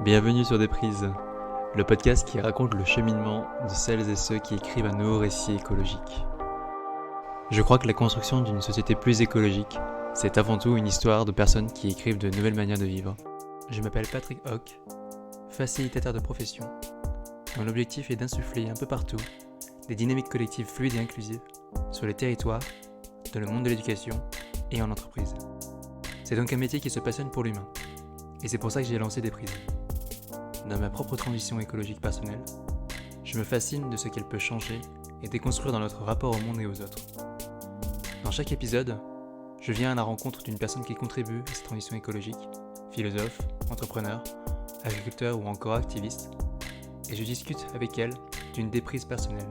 Bienvenue sur Des-Prises, le podcast qui raconte le cheminement de celles et ceux qui écrivent un nouveau récit écologique. Je crois que la construction d'une société plus écologique, c'est avant tout une histoire de personnes qui écrivent de nouvelles manières de vivre. Je m'appelle Patrick Hoc, facilitateur de profession. Mon objectif est d'insuffler un peu partout des dynamiques collectives fluides et inclusives sur les territoires, dans le monde de l'éducation et en entreprise. C'est donc un métier qui se passionne pour l'humain. Et c'est pour ça que j'ai lancé Des-Prises. Dans ma propre transition écologique personnelle, je me fascine de ce qu'elle peut changer et déconstruire dans notre rapport au monde et aux autres. Dans chaque épisode, je viens à la rencontre d'une personne qui contribue à cette transition écologique, philosophe, entrepreneur, agriculteur ou encore activiste, et je discute avec elle d'une déprise personnelle.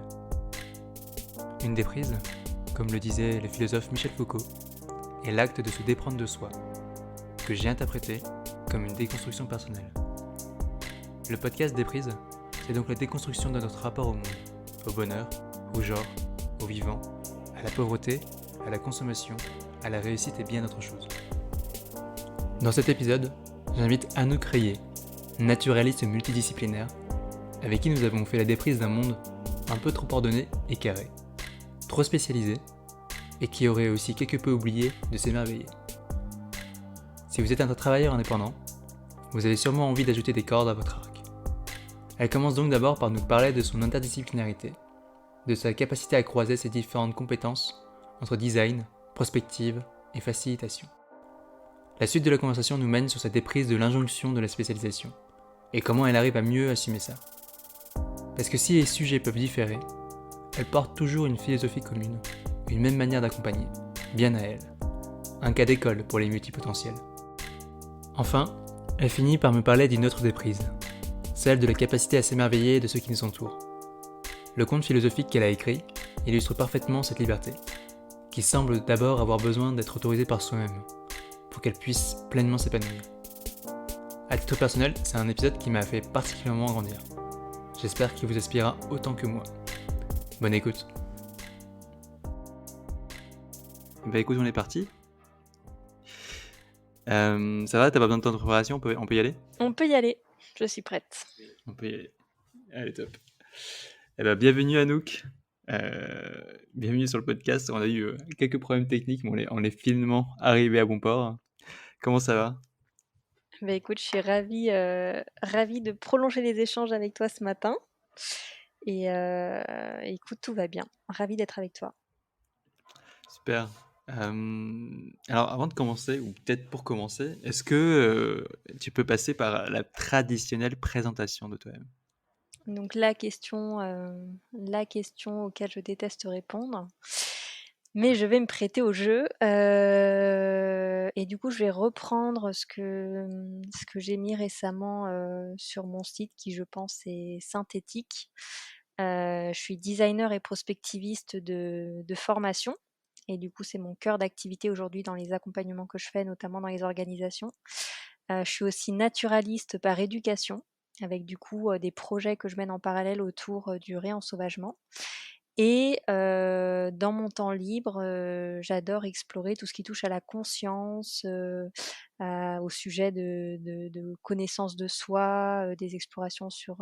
Une déprise, comme le disait le philosophe Michel Foucault, est l'acte de se déprendre de soi, que j'ai interprété comme une déconstruction personnelle. Le podcast Des-Prises, c'est donc la déconstruction de notre rapport au monde, au bonheur, au genre, au vivant, à la pauvreté, à la consommation, à la réussite et bien d'autres choses. Dans cet épisode, j'invite Anouk Rayet, naturaliste multidisciplinaire, avec qui nous avons fait la déprise d'un monde un peu trop ordonné et carré, trop spécialisé, et qui aurait aussi quelque peu oublié de s'émerveiller. Si vous êtes un travailleur indépendant, vous avez sûrement envie d'ajouter des cordes à votre arc. Elle commence donc d'abord par nous parler de son interdisciplinarité, de sa capacité à croiser ses différentes compétences entre design, prospective et facilitation. La suite de la conversation nous mène sur sa déprise de l'injonction de la spécialisation, et comment elle arrive à mieux assumer ça. Parce que si les sujets peuvent différer, elle porte toujours une philosophie commune, une même manière d'accompagner, bien à elle. Un cas d'école pour les multipotentiels. Enfin, elle finit par me parler d'une autre déprise, celle de la capacité à s'émerveiller de ceux qui nous entourent. Le conte philosophique qu'elle a écrit illustre parfaitement cette liberté, qui semble d'abord avoir besoin d'être autorisée par soi-même, pour qu'elle puisse pleinement s'épanouir. À titre personnel, c'est un épisode qui m'a fait particulièrement grandir. J'espère qu'il vous inspirera autant que moi. Bonne écoute. Bah écoute, on est parti. Ça va, t'as pas besoin de temps de préparation, on peut y aller ? On peut y aller, je suis prête. On peut y aller. Allez, top. Eh ben, bienvenue Anouk. Bienvenue sur le podcast. On a eu quelques problèmes techniques, mais on est finalement arrivé à bon port. Comment ça va ? Bah écoute, je suis ravie de prolonger les échanges avec toi ce matin. Et écoute, tout va bien. Ravie d'être avec toi. Super. Alors, avant de commencer, ou peut-être pour commencer, est-ce que tu peux passer par la traditionnelle présentation de toi-même ? Donc la question auquel je déteste répondre, mais je vais me prêter au jeu. Et du coup, je vais reprendre ce que j'ai mis récemment sur mon site, qui je pense est synthétique. Je suis designer et prospectiviste de formation. Et du coup, c'est mon cœur d'activité aujourd'hui dans les accompagnements que je fais, notamment dans les organisations. Je suis aussi naturaliste par éducation, avec du coup des projets que je mène en parallèle autour du réensauvagement. Et dans mon temps libre, j'adore explorer tout ce qui touche à la conscience, au sujet de connaissance de soi, des explorations sur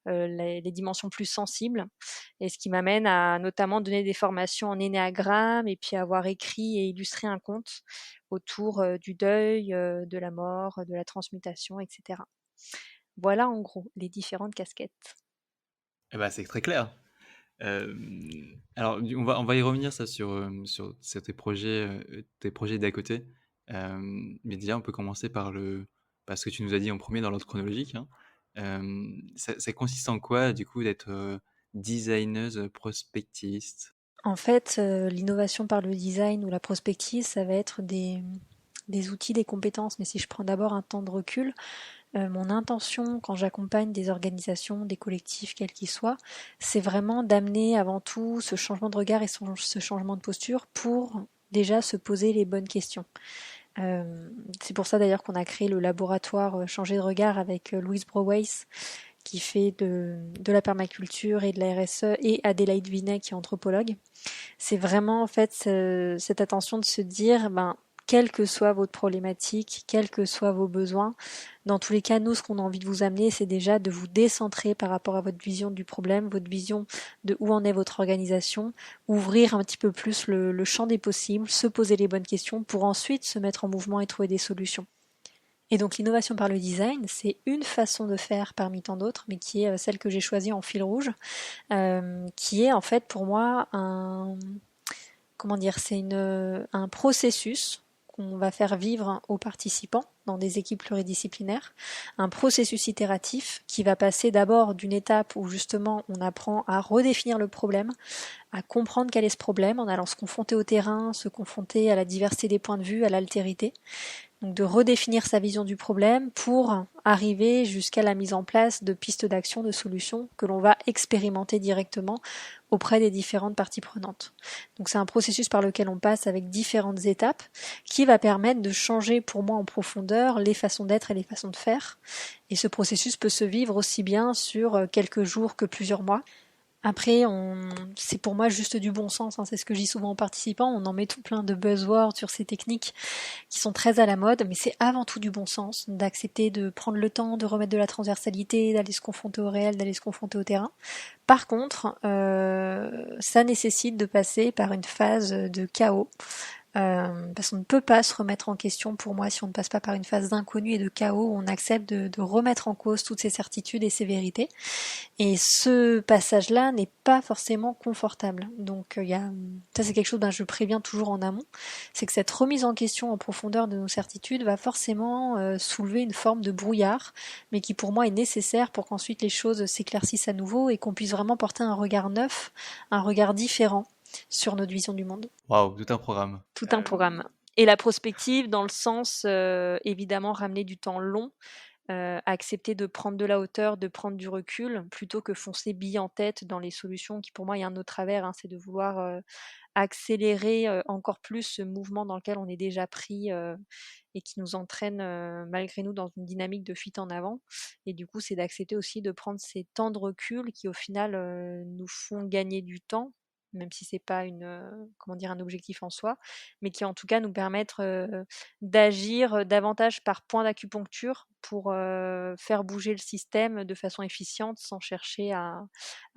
les dimensions plus sensibles. Et ce qui m'amène à notamment donner des formations en énéagramme et puis avoir écrit et illustré un conte autour du deuil, de la mort, de la transmutation, etc. Voilà en gros les différentes casquettes. Eh ben, c'est très clair. Alors, on va y revenir ça sur tes projets d'à côté. Mais déjà, on peut commencer par ce que tu nous as dit en premier dans l'ordre chronologique, hein. Ça consiste en quoi, du coup, d'être designeuse prospectiste ? En fait, l'innovation par le design ou la prospective, ça va être des outils, des compétences. Mais si je prends d'abord un temps de recul, mon intention quand j'accompagne des organisations, des collectifs, quels qu'ils soient, c'est vraiment d'amener avant tout ce changement de regard et ce changement de posture pour déjà se poser les bonnes questions. C'est pour ça d'ailleurs qu'on a créé le laboratoire Changer de regard avec Louise Broways, qui fait de la permaculture et de la RSE, et Adélaïde Vinet qui est anthropologue. C'est vraiment en fait cette attention de se dire, quelle que soit votre problématique, quels que soient vos besoins. Dans tous les cas, nous, ce qu'on a envie de vous amener, c'est déjà de vous décentrer par rapport à votre vision du problème, votre vision de où en est votre organisation, ouvrir un petit peu plus le champ des possibles, se poser les bonnes questions pour ensuite se mettre en mouvement et trouver des solutions. Et donc l'innovation par le design, c'est une façon de faire parmi tant d'autres, mais qui est celle que j'ai choisie en fil rouge, qui est en fait pour moi comment dire, c'est un processus qu'on va faire vivre aux participants dans des équipes pluridisciplinaires, un processus itératif qui va passer d'abord d'une étape où justement on apprend à redéfinir le problème, à comprendre quel est ce problème en allant se confronter au terrain, se confronter à la diversité des points de vue, à l'altérité, donc de redéfinir sa vision du problème pour arriver jusqu'à la mise en place de pistes d'action, de solutions que l'on va expérimenter directement auprès des différentes parties prenantes. Donc c'est un processus par lequel on passe avec différentes étapes qui va permettre de changer pour moi en profondeur les façons d'être et les façons de faire. Et ce processus peut se vivre aussi bien sur quelques jours que plusieurs mois. Après, c'est pour moi juste du bon sens, hein, c'est ce que je dis souvent aux participants, on en met tout plein de buzzwords sur ces techniques qui sont très à la mode, mais c'est avant tout du bon sens, d'accepter de prendre le temps, de remettre de la transversalité, d'aller se confronter au réel, d'aller se confronter au terrain. Par contre, ça nécessite de passer par une phase de chaos, parce qu'on ne peut pas se remettre en question pour moi si on ne passe pas par une phase d'inconnu et de chaos où on accepte de remettre en cause toutes ces certitudes et ces vérités. Et ce passage-là n'est pas forcément confortable. Donc ça c'est quelque chose, je préviens toujours en amont, c'est que cette remise en question en profondeur de nos certitudes va forcément soulever une forme de brouillard, mais qui pour moi est nécessaire pour qu'ensuite les choses s'éclaircissent à nouveau et qu'on puisse vraiment porter un regard neuf, un regard différent sur notre vision du monde. Waouh, tout un programme. Tout un programme. Et la prospective dans le sens, évidemment, ramener du temps long, accepter de prendre de la hauteur, de prendre du recul, plutôt que foncer bille en tête dans les solutions qui pour moi il y a un autre travers, hein, c'est de vouloir accélérer encore plus ce mouvement dans lequel on est déjà pris et qui nous entraîne malgré nous dans une dynamique de fuite en avant. Et du coup, c'est d'accepter aussi de prendre ces temps de recul qui au final nous font gagner du temps, même si c'est pas comment dire, un objectif en soi, mais qui en tout cas nous permettent d'agir davantage par point d'acupuncture pour faire bouger le système de façon efficiente sans chercher à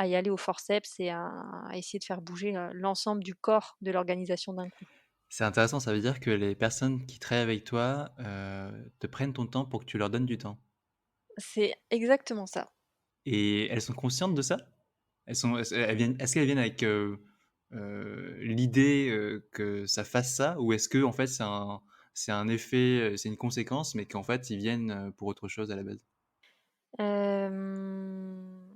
y aller au forceps et à essayer de faire bouger l'ensemble du corps de l'organisation d'un coup. C'est intéressant, ça veut dire que les personnes qui travaillent avec toi te prennent ton temps pour que tu leur donnes du temps. C'est exactement ça. Et elles sont conscientes de ça? Est-ce qu'elles viennent avec l'idée que ça fasse ça? Ou est-ce que en fait c'est un effet, c'est une conséquence, mais qu'en fait ils viennent pour autre chose à la base? Hem,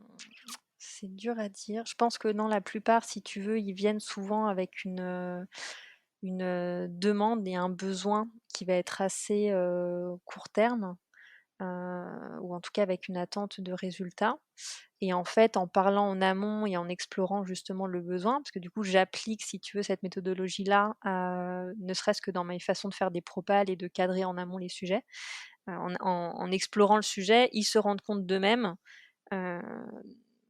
c'est dur à dire. Je pense que non, la plupart, si tu veux, ils viennent souvent avec une demande et un besoin qui va être assez court terme, ou en tout cas avec une attente de résultat. Et en fait, en parlant en amont et en explorant justement le besoin, parce que du coup, j'applique, si tu veux, cette méthodologie-là, ne serait-ce que dans mes façons de faire des propals et de cadrer en amont les sujets. En explorant le sujet, ils se rendent compte d'eux-mêmes, heu,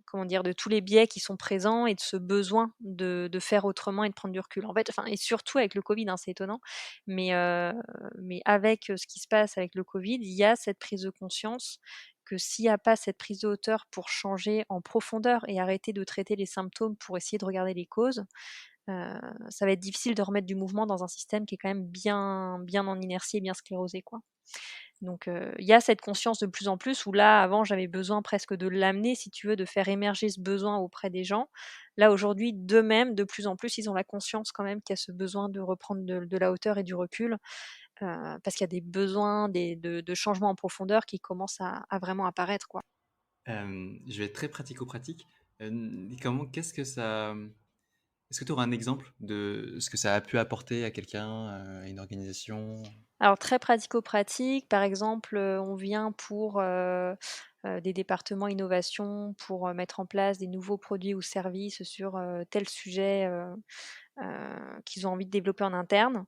comment dire? De tous les biais qui sont présents et de ce besoin de faire autrement et de prendre du recul. En fait, enfin et surtout avec le covid, hein, c'est étonnant, mais avec, ce qui se passe avec le covid, il y a cette prise de conscience que s'il y a pas cette prise de hauteur pour changer en profondeur et arrêter de traiter les symptômes pour essayer de regarder les causes, ça va être difficile de remettre du mouvement dans un système qui est quand même bien en inertie et bien sclérosé, quoi. Donc il y a cette conscience de plus en plus où là, avant, j'avais besoin presque de l'amener, si tu veux, de faire émerger ce besoin auprès des gens. Là, aujourd'hui, d'eux-mêmes, de plus en plus, ils ont la conscience quand même qu'il y a ce besoin de reprendre de la hauteur et du recul, parce qu'il y a des besoins de changements en profondeur qui commencent à vraiment apparaître, quoi. Je vais être très pratico-pratique. Comment qu'est-ce que ça, est-ce que tu aurais un exemple de ce que ça a pu apporter à quelqu'un, à une organisation? Alors très pratico-pratique, par exemple, on vient pour, des départements innovation pour, mettre en place des nouveaux produits ou services sur, tel sujet, qu'ils ont envie de développer en interne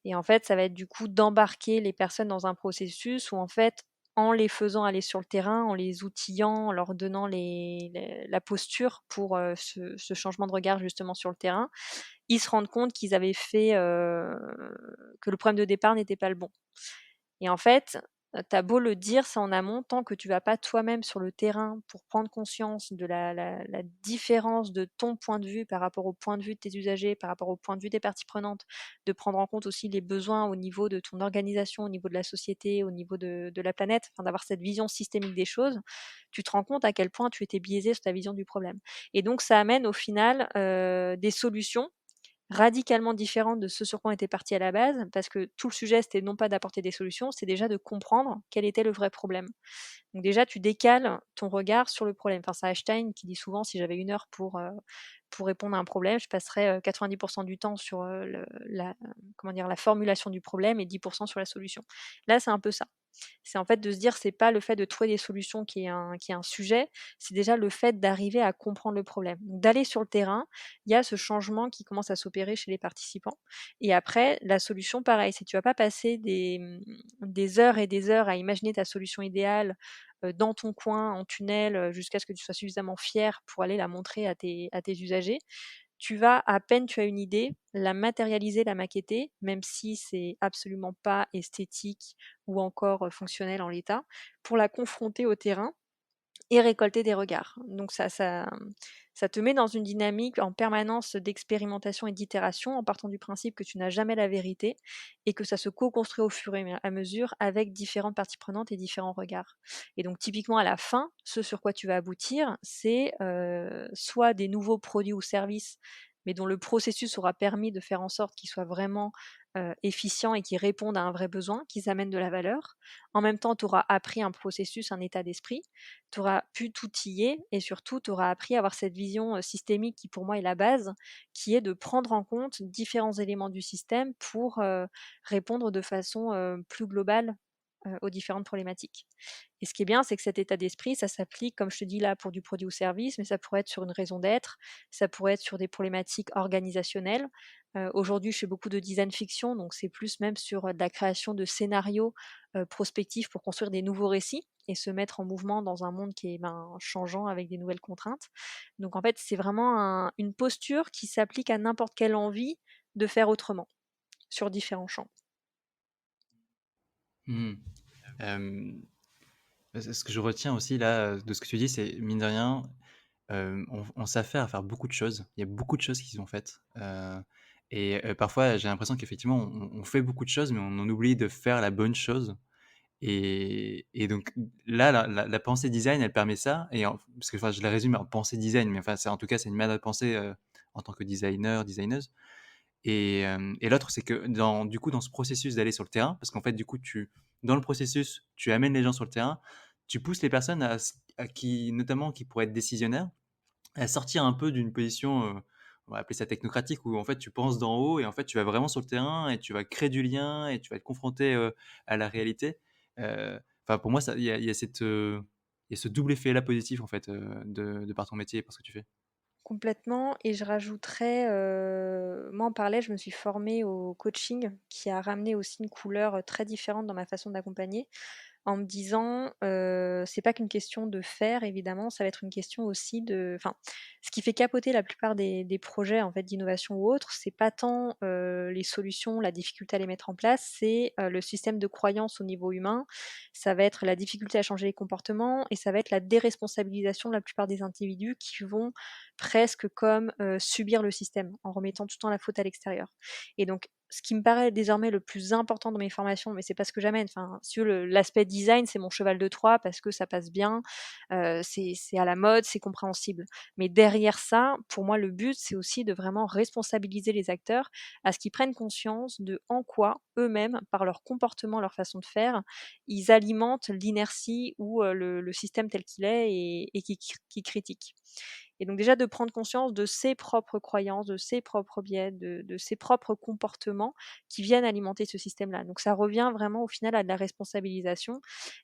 et en fait, ça va être du coup d'embarquer les personnes dans un processus où en fait, en les faisant aller sur le terrain, en les outillant, en leur donnant la posture pour ce changement de regard justement sur le terrain, ils se rendent compte qu'ils avaient fait, que le problème de départ n'était pas le bon. Et en fait, tu as beau le dire ça en amont, tant que tu vas pas toi-même sur le terrain pour prendre conscience de la différence de ton point de vue par rapport au point de vue de tes usagers, par rapport au point de vue des parties prenantes, de prendre en compte aussi les besoins au niveau de ton organisation, au niveau de la société, au niveau de la planète, enfin d'avoir cette vision systémique des choses, tu te rends compte à quel point tu étais biaisé sur ta vision du problème. Et donc ça amène au final des solutions radicalement différentes de ce sur quoi on était parti à la base, parce que tout le sujet, c'était non pas d'apporter des solutions, c'est déjà de comprendre quel était le vrai problème. Donc déjà, tu décales ton regard sur le problème. Enfin, c'est Einstein qui dit souvent, si j'avais 1 heure pour répondre à un problème, je passerais 90% du temps sur comment dire, la formulation du problème et 10% sur la solution. Là, c'est un peu ça. C'est en fait de se dire, c'est pas le fait de trouver des solutions qui est un sujet, c'est déjà le fait d'arriver à comprendre le problème. Donc d'aller sur le terrain, il y a ce changement qui commence à s'opérer chez les participants. Et après, la solution, pareil, c'est que tu vas pas passer des heures et des heures à imaginer ta solution idéale dans ton coin, en tunnel, jusqu'à ce que tu sois suffisamment fier pour aller la montrer à tes usagers. Tu vas, à peine tu as une idée, la matérialiser, la maqueter, même si c'est absolument pas esthétique ou encore fonctionnel en l'état, pour la confronter au terrain et récolter des regards. Donc ça te met dans une dynamique en permanence d'expérimentation et d'itération en partant du principe que tu n'as jamais la vérité et que ça se co-construit au fur et à mesure avec différentes parties prenantes et différents regards. Et donc typiquement à la fin, ce sur quoi tu vas aboutir, c'est soit des nouveaux produits ou services mais dont le processus aura permis de faire en sorte qu'ils soient vraiment efficients et qu'ils répondent à un vrai besoin, qu'ils amènent de la valeur. En même temps, tu auras appris un processus, un état d'esprit, tu auras pu t'outiller et surtout, tu auras appris à avoir cette vision systémique qui, pour moi, est la base, qui est de prendre en compte différents éléments du système pour répondre de façon plus globale aux différentes problématiques. Et ce qui est bien, c'est que cet état d'esprit, ça s'applique, comme je te dis là, pour du produit ou service, mais ça pourrait être sur une raison d'être, ça pourrait être sur des problématiques organisationnelles. Aujourd'hui, je fais beaucoup de design fiction, donc c'est plus même sur de la création de scénarios prospectifs pour construire des nouveaux récits et se mettre en mouvement dans un monde qui est changeant avec des nouvelles contraintes. Donc en fait, c'est vraiment une posture qui s'applique à n'importe quelle envie de faire autrement sur différents champs. Mhm. Euh, Ce que je retiens aussi là de ce que tu dis, c'est mine de rien, on s'affaire à faire beaucoup de choses. Il y a beaucoup de choses qui sont faites. Parfois, j'ai l'impression qu'effectivement, on fait beaucoup de choses, mais on en oublie de faire la bonne chose. Et donc là, la pensée design, elle permet ça. Parce que enfin, je la résume en pensée design, mais enfin, en tout cas, c'est une manière de penser en tant que designer, designeuse. Et l'autre, c'est que du coup, dans ce processus d'aller sur le terrain, parce qu'en fait, du coup, dans le processus, tu amènes les gens sur le terrain, tu pousses les personnes notamment qui pourraient être décisionnaires, à sortir un peu d'une position, on va appeler ça technocratique, où en fait, tu penses d'en haut et en fait, tu vas vraiment sur le terrain et tu vas créer du lien et tu vas être confronté à la réalité. Enfin, pour moi, il y a ce double effet-là positif, en fait, de par ton métier et par ce que tu fais. Complètement et je rajouterais, moi en parallèle, je me suis formée au coaching qui a ramené aussi une couleur, très différente dans ma façon d'accompagner en me disant, c'est pas qu'une question de faire évidemment, ça va être une question aussi de enfin, ce qui fait capoter la plupart des projets en fait d'innovation ou autres, c'est pas tant, les solutions, la difficulté à les mettre en place, c'est, le système de croyance au niveau humain. Ça va être la difficulté à changer les comportements et ça va être la déresponsabilisation de la plupart des individus qui vont presque comme, subir le système en remettant tout le temps la faute à l'extérieur. Et donc ce qui me paraît désormais le plus important dans mes formations, mais c'est pas ce que j'amène, enfin, si tu veux, l'aspect design, c'est mon cheval de Troie parce que ça passe bien, c'est à la mode, c'est compréhensible. Mais derrière ça, pour moi, le but, c'est aussi de vraiment responsabiliser les acteurs à ce qu'ils prennent conscience de en quoi eux-mêmes, par leur comportement, leur façon de faire, ils alimentent l'inertie ou le système tel qu'il est et qui critique. Et donc déjà de prendre conscience de ses propres croyances, de ses propres biais, de ses propres comportements qui viennent alimenter ce système-là. Donc ça revient vraiment au final à de la responsabilisation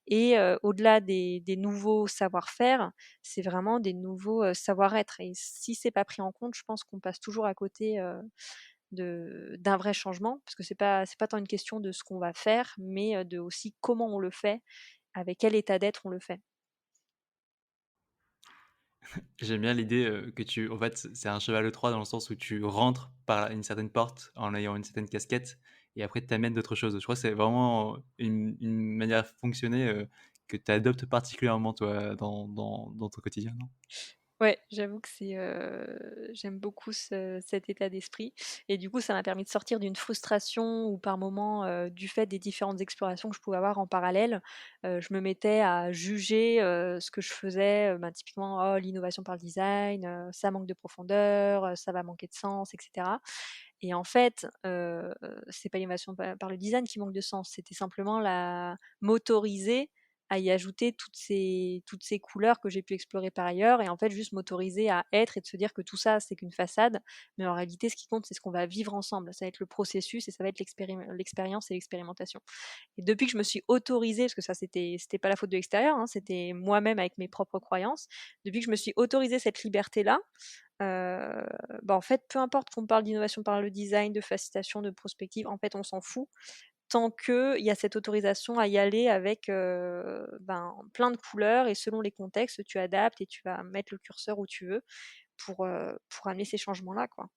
et au-delà des nouveaux savoir-faire, c'est vraiment des nouveaux savoir-être. Et si c'est pas pris en compte, je pense qu'on passe toujours à côté d'un vrai changement, parce que c'est pas tant une question de ce qu'on va faire, mais de aussi comment on le fait, avec quel état d'être on le fait. J'aime bien l'idée, que tu en fait, c'est un cheval de Troie dans le sens où tu rentres par une certaine porte en ayant une certaine casquette et après tu amènes d'autres choses. Je crois que c'est vraiment une manière de fonctionner, que tu adoptes particulièrement toi dans ton quotidien, non? Ouais, j'avoue que j'aime beaucoup cet état d'esprit et du coup, ça m'a permis de sortir d'une frustration où par moment, du fait des différentes explorations que je pouvais avoir en parallèle, je me mettais à juger, ce que je faisais, typiquement: «Oh l'innovation par le design, ça manque de profondeur, ça va manquer de sens» et cetera et en fait, c'est pas l'innovation par le design qui manque de sens, c'était simplement la m'autoriser à y ajouter toutes ces couleurs que j'ai pu explorer par ailleurs et en fait juste m'autoriser à être et de se dire que tout ça c'est qu'une façade, mais en réalité ce qui compte c'est ce qu'on va vivre ensemble, ça va être le processus et ça va être l'expérience et l'expérimentation. Et depuis que je me suis autorisée, parce que ça c'était pas la faute de l'extérieur, hein, c'était moi-même avec mes propres croyances, depuis que je me suis autorisée cette liberté-là, en fait peu importe qu'on parle d'innovation par le design, de facilitation, de prospective, en fait on s'en fout tant qu'il y a cette autorisation à y aller avec plein de couleurs et selon les contextes, tu adaptes et tu vas mettre le curseur où tu veux pour amener ces changements-là, quoi.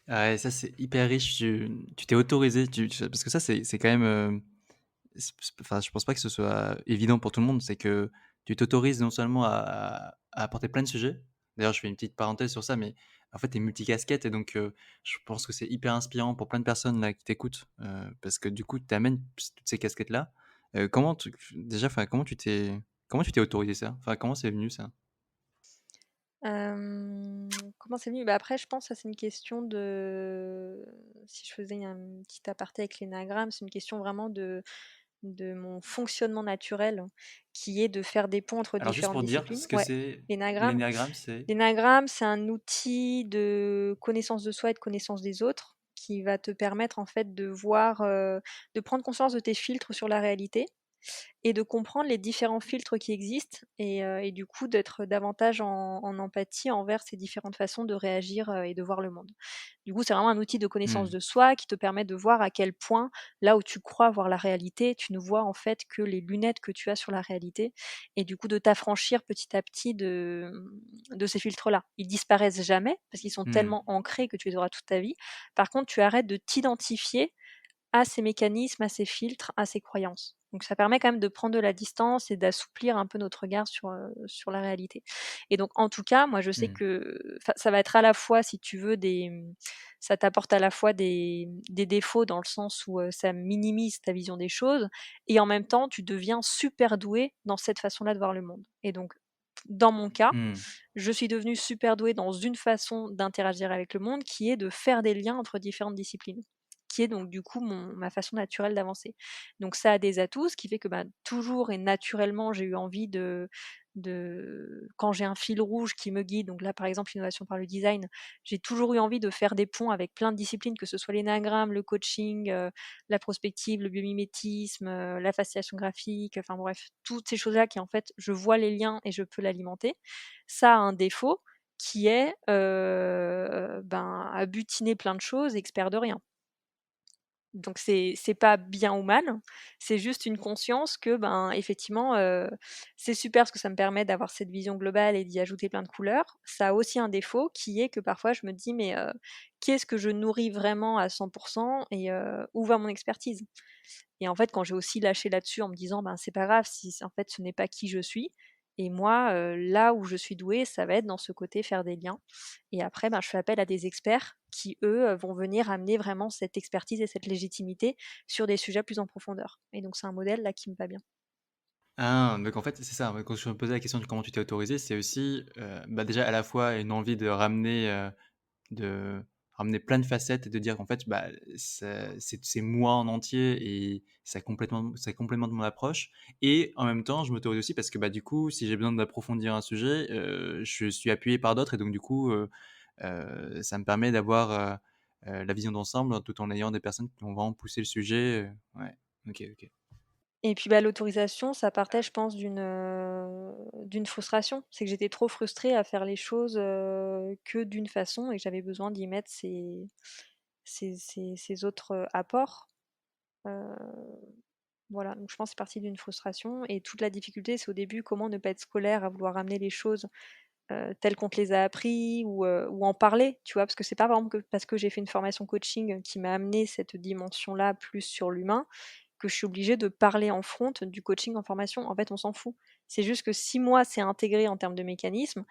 Ah ouais, ça c'est hyper riche, tu t'es autorisé, parce que ça c'est quand même, enfin, je pense pas que ce soit évident pour tout le monde. C'est que tu t'autorises non seulement à apporter plein de sujets. D'ailleurs, je fais une petite parenthèse sur ça, mais en fait, tu es multicasquette et donc je pense que c'est hyper inspirant pour plein de personnes là qui t'écoutent, parce que du coup, tu amènes toutes ces casquettes-là. Comment tu déjà, enfin, comment tu t'es autorisé ça? Enfin, comment c'est venu ça? Comment c'est venu? Bah, après je pense que ça c'est une question de si je faisais un petit aparté avec l'énagramme, c'est une question vraiment de mon fonctionnement naturel, qui est de faire des ponts entre Alors juste différentes pour dire disciplines. ce que Ouais, c'est l'énagramme. l'énéagramme, c'est? L'énagramme, c'est un outil de connaissance de soi et de connaissance des autres qui va te permettre en fait de voir, de prendre conscience de tes filtres sur la réalité et de comprendre les différents filtres qui existent et du coup d'être davantage en empathie envers ces différentes façons de réagir, et de voir le monde. Du coup, c'est vraiment un outil de connaissance Mmh. de soi qui te permet de voir à quel point, là où tu crois voir la réalité, tu ne vois en fait que les lunettes que tu as sur la réalité et du coup de t'affranchir petit à petit de ces filtres-là. Ils disparaissent jamais parce qu'ils sont Mmh. tellement ancrés que tu les auras toute ta vie. Par contre, tu arrêtes de t'identifier à ces mécanismes, à ces filtres, à ces croyances. Donc ça permet quand même de prendre de la distance et d'assouplir un peu notre regard sur la réalité. Et donc en tout cas, moi je sais Mmh. que ça va être à la fois, si tu veux, ça t'apporte à la fois des défauts dans le sens où ça minimise ta vision des choses et en même temps tu deviens super doué dans cette façon-là de voir le monde. Et donc dans mon cas, Mmh. je suis devenue super douée dans une façon d'interagir avec le monde qui est de faire des liens entre différentes disciplines qui est donc du coup ma façon naturelle d'avancer. Donc ça a des atouts, ce qui fait que toujours et naturellement j'ai eu envie quand j'ai un fil rouge qui me guide, donc là par exemple l'innovation par le design, j'ai toujours eu envie de faire des ponts avec plein de disciplines, que ce soit l'énagramme, le coaching, la prospective, le biomimétisme, la facilitation graphique, enfin bref, toutes ces choses-là qui en fait je vois les liens et je peux l'alimenter. Ça a un défaut qui est à butiner plein de choses, expert de rien. Donc c'est pas bien ou mal, c'est juste une conscience que, effectivement, c'est super parce que ça me permet d'avoir cette vision globale et d'y ajouter plein de couleurs. Ça a aussi un défaut qui est que parfois je me dis: «Mais, qu'est-ce que je nourris vraiment à 100 et où va mon expertise?» Et en fait, quand j'ai aussi lâché là-dessus en me disant: «Ben, c'est pas grave si en fait ce n'est pas qui je suis» et moi, là où je suis douée, ça va être dans ce côté faire des liens et après, je fais appel à des experts qui, eux, vont venir amener vraiment cette expertise et cette légitimité sur des sujets plus en profondeur et donc c'est un modèle là qui me va bien. Ah, donc en fait, c'est ça, ouais, quand je me posais la question de comment tu t'es autorisé, c'est aussi, déjà à la fois une envie de ramener plein de facettes et de dire qu'en fait, c'est moi en entier et ça complémente mon approche et en même temps, je m'autorise aussi parce que, du coup, si j'ai besoin d'approfondir un sujet, je suis appuyé par d'autres et donc du coup, ça me permet d'avoir, la vision d'ensemble tout en ayant des personnes qui vont vraiment pousser le sujet, ouais. OK, OK. Et puis, l'autorisation, ça partait, je pense, d'une frustration. C'est que j'étais trop frustrée à faire les choses, que d'une façon et que j'avais besoin d'y mettre ces autres, apports. Heu Voilà, donc je pense que c'est parti d'une frustration et toute la difficulté, c'est au début comment ne pas être scolaire à vouloir ramener les choses, telles qu'on te les a appris ou en parler, tu vois? Parce que c'est pas par exemple que parce que j'ai fait une formation coaching qui m'a amené cette dimension-là plus sur l'humain, que je suis obligée de parler en front du coaching en formation. En fait, on s'en fout. C'est juste que si moi, c'est intégré en termes de mécanisme,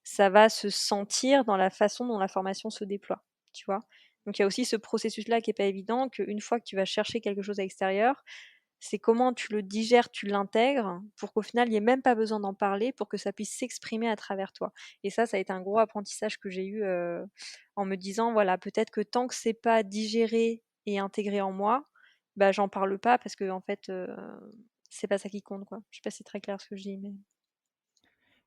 ça va se sentir dans la façon dont la formation se déploie, tu vois? Donc il y a aussi ce processus-là qui est pas évident, qu'une fois que tu vas chercher quelque chose à l'extérieur, c'est comment tu le digères, tu l'intègres pour qu'au final, il y ait même pas besoin d'en parler pour que ça puisse s'exprimer à travers toi. Et ça a été un gros apprentissage que j'ai eu, en me disant: «Voilà, peut-être que tant que c'est pas digéré et intégré en moi, bah, j'en parle pas parce que en fait, c'est pas ça qui compte, quoi». Je sais pas si c'est très clair ce que je dis, mais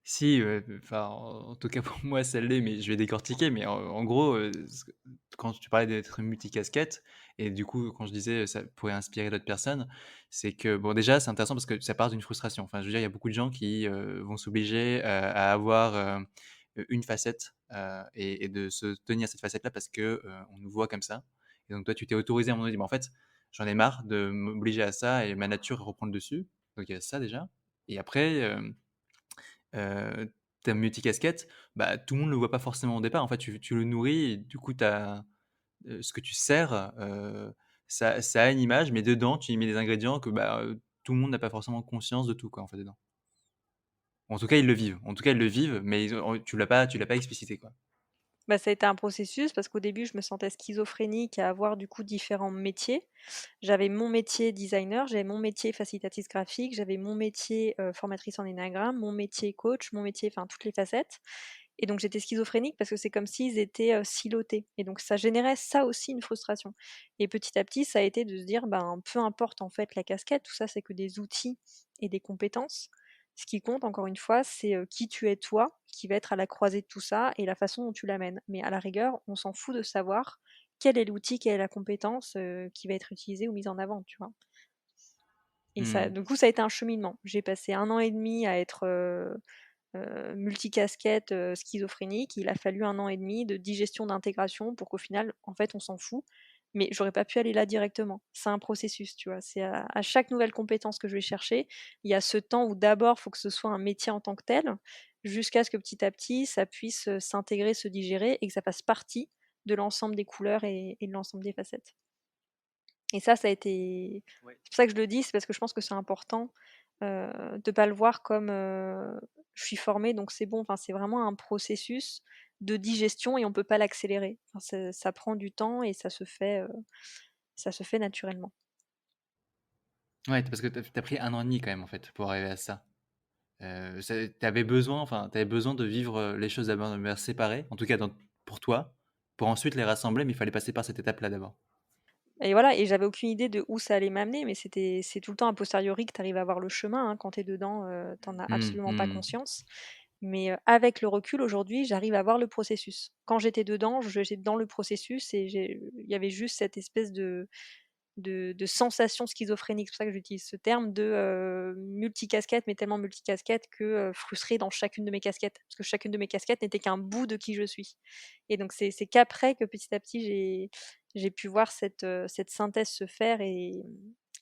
Si, enfin, en tout cas pour moi ça l'est, mais je vais décortiquer, mais en gros, ce que quand tu parlais d'être multicasquette et du coup, quand je disais, ça pourrait inspirer d'autres personnes, c'est que bon déjà, c'est intéressant parce que ça part d'une frustration. Enfin, je veux dire, il y a beaucoup de gens qui, vont s'obliger, à avoir, une facette, et de se tenir à cette facette-là parce que, on nous voit comme ça et donc toi, tu t'es autorisé à un moment donné, bah, en fait, j'en ai marre de m'obliger à ça et ma nature reprend le dessus. Donc il y a ça déjà et après, ta multicasquette, bah, tout le monde ne le voit pas forcément au départ. En fait, tu le nourris et du coup, tu ce que tu sers, ça a une image, mais dedans, tu y mets des ingrédients que, bah, tout le monde n'a pas forcément conscience de tout, quoi, en fait, dedans. En tout cas, ils le vivent. En tout cas, ils le vivent, mais ils ont tu l'as pas explicité, quoi. bah, ça a été un processus parce qu'au début, je me sentais schizophrénique à avoir du coup différents métiers. J'avais mon métier designer, j'avais mon métier facilitatrice graphique, j'avais mon métier, formatrice en énagramme, mon métier coach, mon métier enfin toutes les facettes et donc j'étais schizophrénique parce que c'est comme s'ils étaient, silotés et donc ça générait ça aussi une frustration et petit à petit, ça a été de se dire: «Ben, peu importe en fait la casquette, tout ça c'est que des outils et des compétences. Ce qui compte encore une fois, c'est, qui tu es toi, qui va être à la croisée de tout ça et la façon dont tu l'amènes. Mais à la rigueur, on s'en fout de savoir quel est l'outil, quelle est la compétence, qui va être utilisée ou mise en avant, tu vois? Et ça Mmh. du coup, ça a été un cheminement. J'ai passé 1 an et demi à être, multicasquette, schizophrénique. Il a fallu 1 an et demi de digestion, d'intégration pour qu'au final, en fait, on s'en fout. Mais j'aurais pas pu aller là directement. C'est un processus, tu vois? C'est à chaque nouvelle compétence que je vais chercher, il y a ce temps où d'abord, il faut que ce soit un métier en tant que tel, jusqu'à ce que petit à petit, ça puisse, s'intégrer, se digérer et que ça fasse partie de l'ensemble des couleurs et de l'ensemble des facettes. Et ça a été Ouais. c'est pour ça que je le dis, c'est parce que je pense que c'est important, de pas le voir comme, je suis formée donc c'est bon. Enfin, c'est vraiment un processus de digestion et on peut pas l'accélérer. Enfin, ça prend du temps et ça se fait naturellement. Ouais, parce que tu pris 1 an et demi quand même, en fait, pour arriver à ça. C'est tu avais besoin de vivre, les choses d'abord de manière séparée, en tout cas pour toi, pour ensuite les rassembler, mais il fallait passer par cette étape-là d'abord. Et voilà et j'avais aucune idée de où ça allait m'amener, mais c'est tout le temps a posteriori que tu arrives à voir le chemin, hein. Quand tu es dedans, tu as Mmh, absolument pas mmh. conscience. Mais, avec le recul aujourd'hui, j'arrive à voir le processus. Quand j'étais dedans, j'étais dans le processus et il y avait juste cette espèce de sensation schizophrénique. C'est pour ça que j'utilise ce terme de, multicasquette, mais tellement multicasquette que, frustrée dans chacune de mes casquettes. Parce que chacune de mes casquettes n'était qu'un bout de qui je suis. Et donc c'est qu'après que petit à petit j'ai pu voir cette synthèse se faire et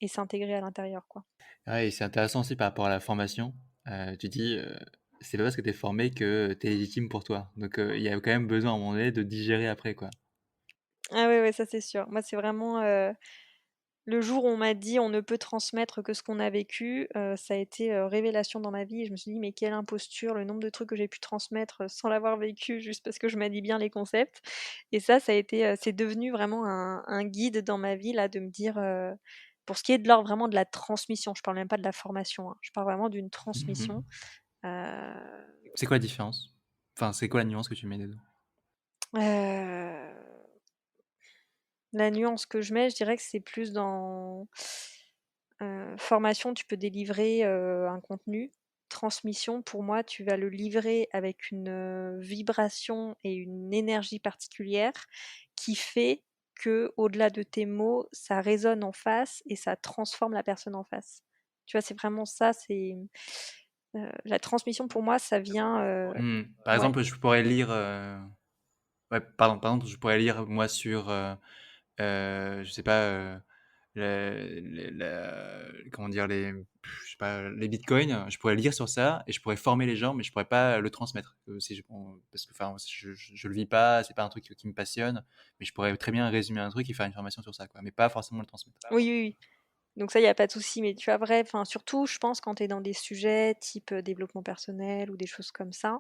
s'intégrer à l'intérieur, quoi. Ouais et c'est intéressant aussi par rapport à la formation. Tu dis, c'est pas parce que tu es formé que tu es légitime pour toi. Donc, il y a quand même besoin à un moment donné de digérer après, quoi. Ah ouais, ouais, ça c'est sûr. Moi, c'est vraiment, le jour où on m'a dit: «On ne peut transmettre que ce qu'on a vécu», ça a été, révélation dans ma vie et je me suis dit: «Mais quelle imposture, le nombre de trucs que j'ai pu transmettre, sans l'avoir vécu juste parce que je manie bien les concepts» et ça a été, c'est devenu vraiment un guide dans ma vie là de me dire, pour ce qui est de l'ordre vraiment de la transmission, je parle même pas de la formation, hein, je parle vraiment d'une Mmh. transmission, heu C'est quoi la différence? Enfin, c'est quoi la nuance que tu mets dedans? heu, la nuance que je mets, je dirais que c'est plus dans formation, tu peux délivrer, un contenu. Transmission, pour moi, tu vas le livrer avec une, vibration et une énergie particulière qui fait que, au delà de tes mots, ça résonne en face et ça transforme la personne en face. Tu vois, c'est vraiment ça, la transmission pour moi, ça vient, Mmh. Par ouais. exemple, je pourrais lire, ouais, pardon, par exemple, je pourrais lire moi sur, je sais pas, comment dire, je sais pas, les bitcoins, je pourrais lire sur ça et je pourrais former les gens, mais je pourrais pas le transmettre. Parce que enfin, je le vis pas, c'est pas un truc qui me passionne, mais je pourrais très bien résumer un truc et faire une formation sur ça, quoi, mais pas forcément le transmettre. Oui, oui, oui. Donc ça, il y a pas de souci, mais tu vois, vrai, enfin, surtout, je pense, quand tu es dans des sujets type développement personnel ou des choses comme ça,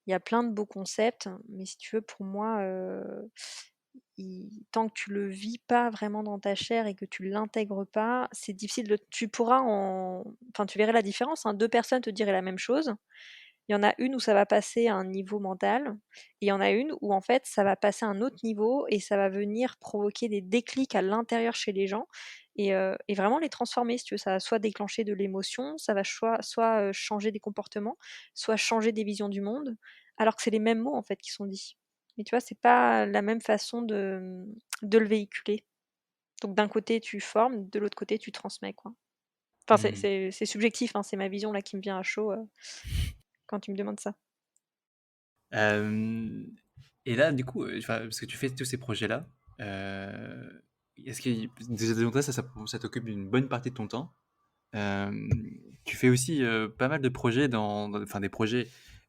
il y a plein de beaux concepts, mais si tu veux, pour moi, tant que tu le vis pas vraiment dans ta chair et que tu l'intègres pas, c'est difficile tu pourras enfin, tu verrais la différence, hein. Deux personnes te diraient la même chose. Il y en a une où ça va passer à un niveau mental, et il y en a une où en fait ça va passer à un autre niveau et ça va venir provoquer des déclics à l'intérieur chez les gens et vraiment les transformer, si tu veux. Ça va soit déclencher de l'émotion, ça va soit changer des comportements, soit changer des visions du monde, alors que c'est les mêmes mots en fait qui sont dits. Mais tu vois, c'est pas la même façon de le véhiculer. Donc d'un côté tu formes, de l'autre côté tu transmets, quoi. Enfin, Hmm. c'est subjectif, hein, c'est ma vision là qui me vient à chaud quand tu me demandes ça. Euh, et là, du coup, enfin, parce que tu fais tous ces projets-là, euh, est-ce que donc ça t'occupe une bonne partie de ton temps? Euh, Tu fais aussi pas mal de projets enfin des projets.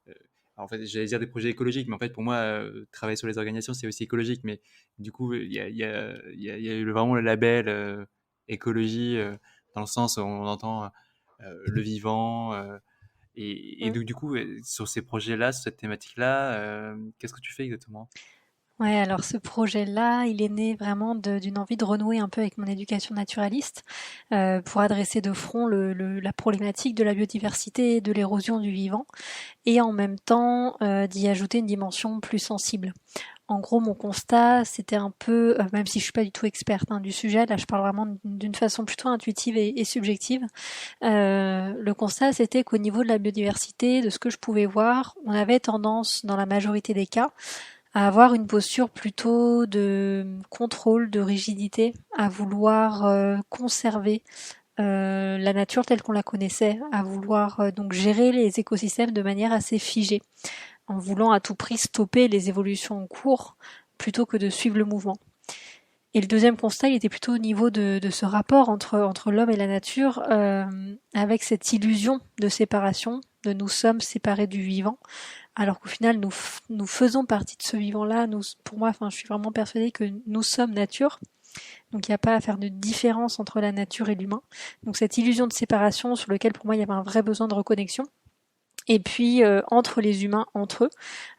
euh, alors en fait, j'allais dire des projets écologiques, mais en fait, pour moi, travailler sur les organisations, c'est aussi écologique. Mais du coup, il y a eu vraiment le label écologie dans le sens où on entend le vivant. Et Mmh. donc, du coup, sur ces projets-là, sur cette thématique-là, qu'est-ce que tu fais exactement? Ouais, alors ce projet-là, il est né vraiment d'une envie de renouer un peu avec mon éducation naturaliste, pour adresser de front la problématique de la biodiversité et de l'érosion du vivant, et en même temps d'y ajouter une dimension plus sensible. En gros, mon constat, c'était un peu, même si je suis pas du tout experte, hein, du sujet, là je parle vraiment d'une façon plutôt intuitive et subjective. Le constat, c'était qu'au niveau de la biodiversité, de ce que je pouvais voir, on avait tendance, dans la majorité des cas, à avoir une posture plutôt de contrôle, de rigidité, à vouloir conserver la nature telle qu'on la connaissait, à vouloir donc gérer les écosystèmes de manière assez figée, en voulant à tout prix stopper les évolutions en cours plutôt que de suivre le mouvement. Et le deuxième constat, il était plutôt au niveau de ce rapport entre l'homme et la nature, avec cette illusion de séparation, de nous sommes séparés du vivant, alors qu'au final, nous faisons partie de ce vivant-là. Pour moi, enfin, je suis vraiment persuadée que nous sommes nature. Donc, il n'y a pas à faire de différence entre la nature et l'humain. Donc, cette illusion de séparation sur laquelle, pour moi, il y avait un vrai besoin de reconnexion. Et puis entre les humains, entre eux,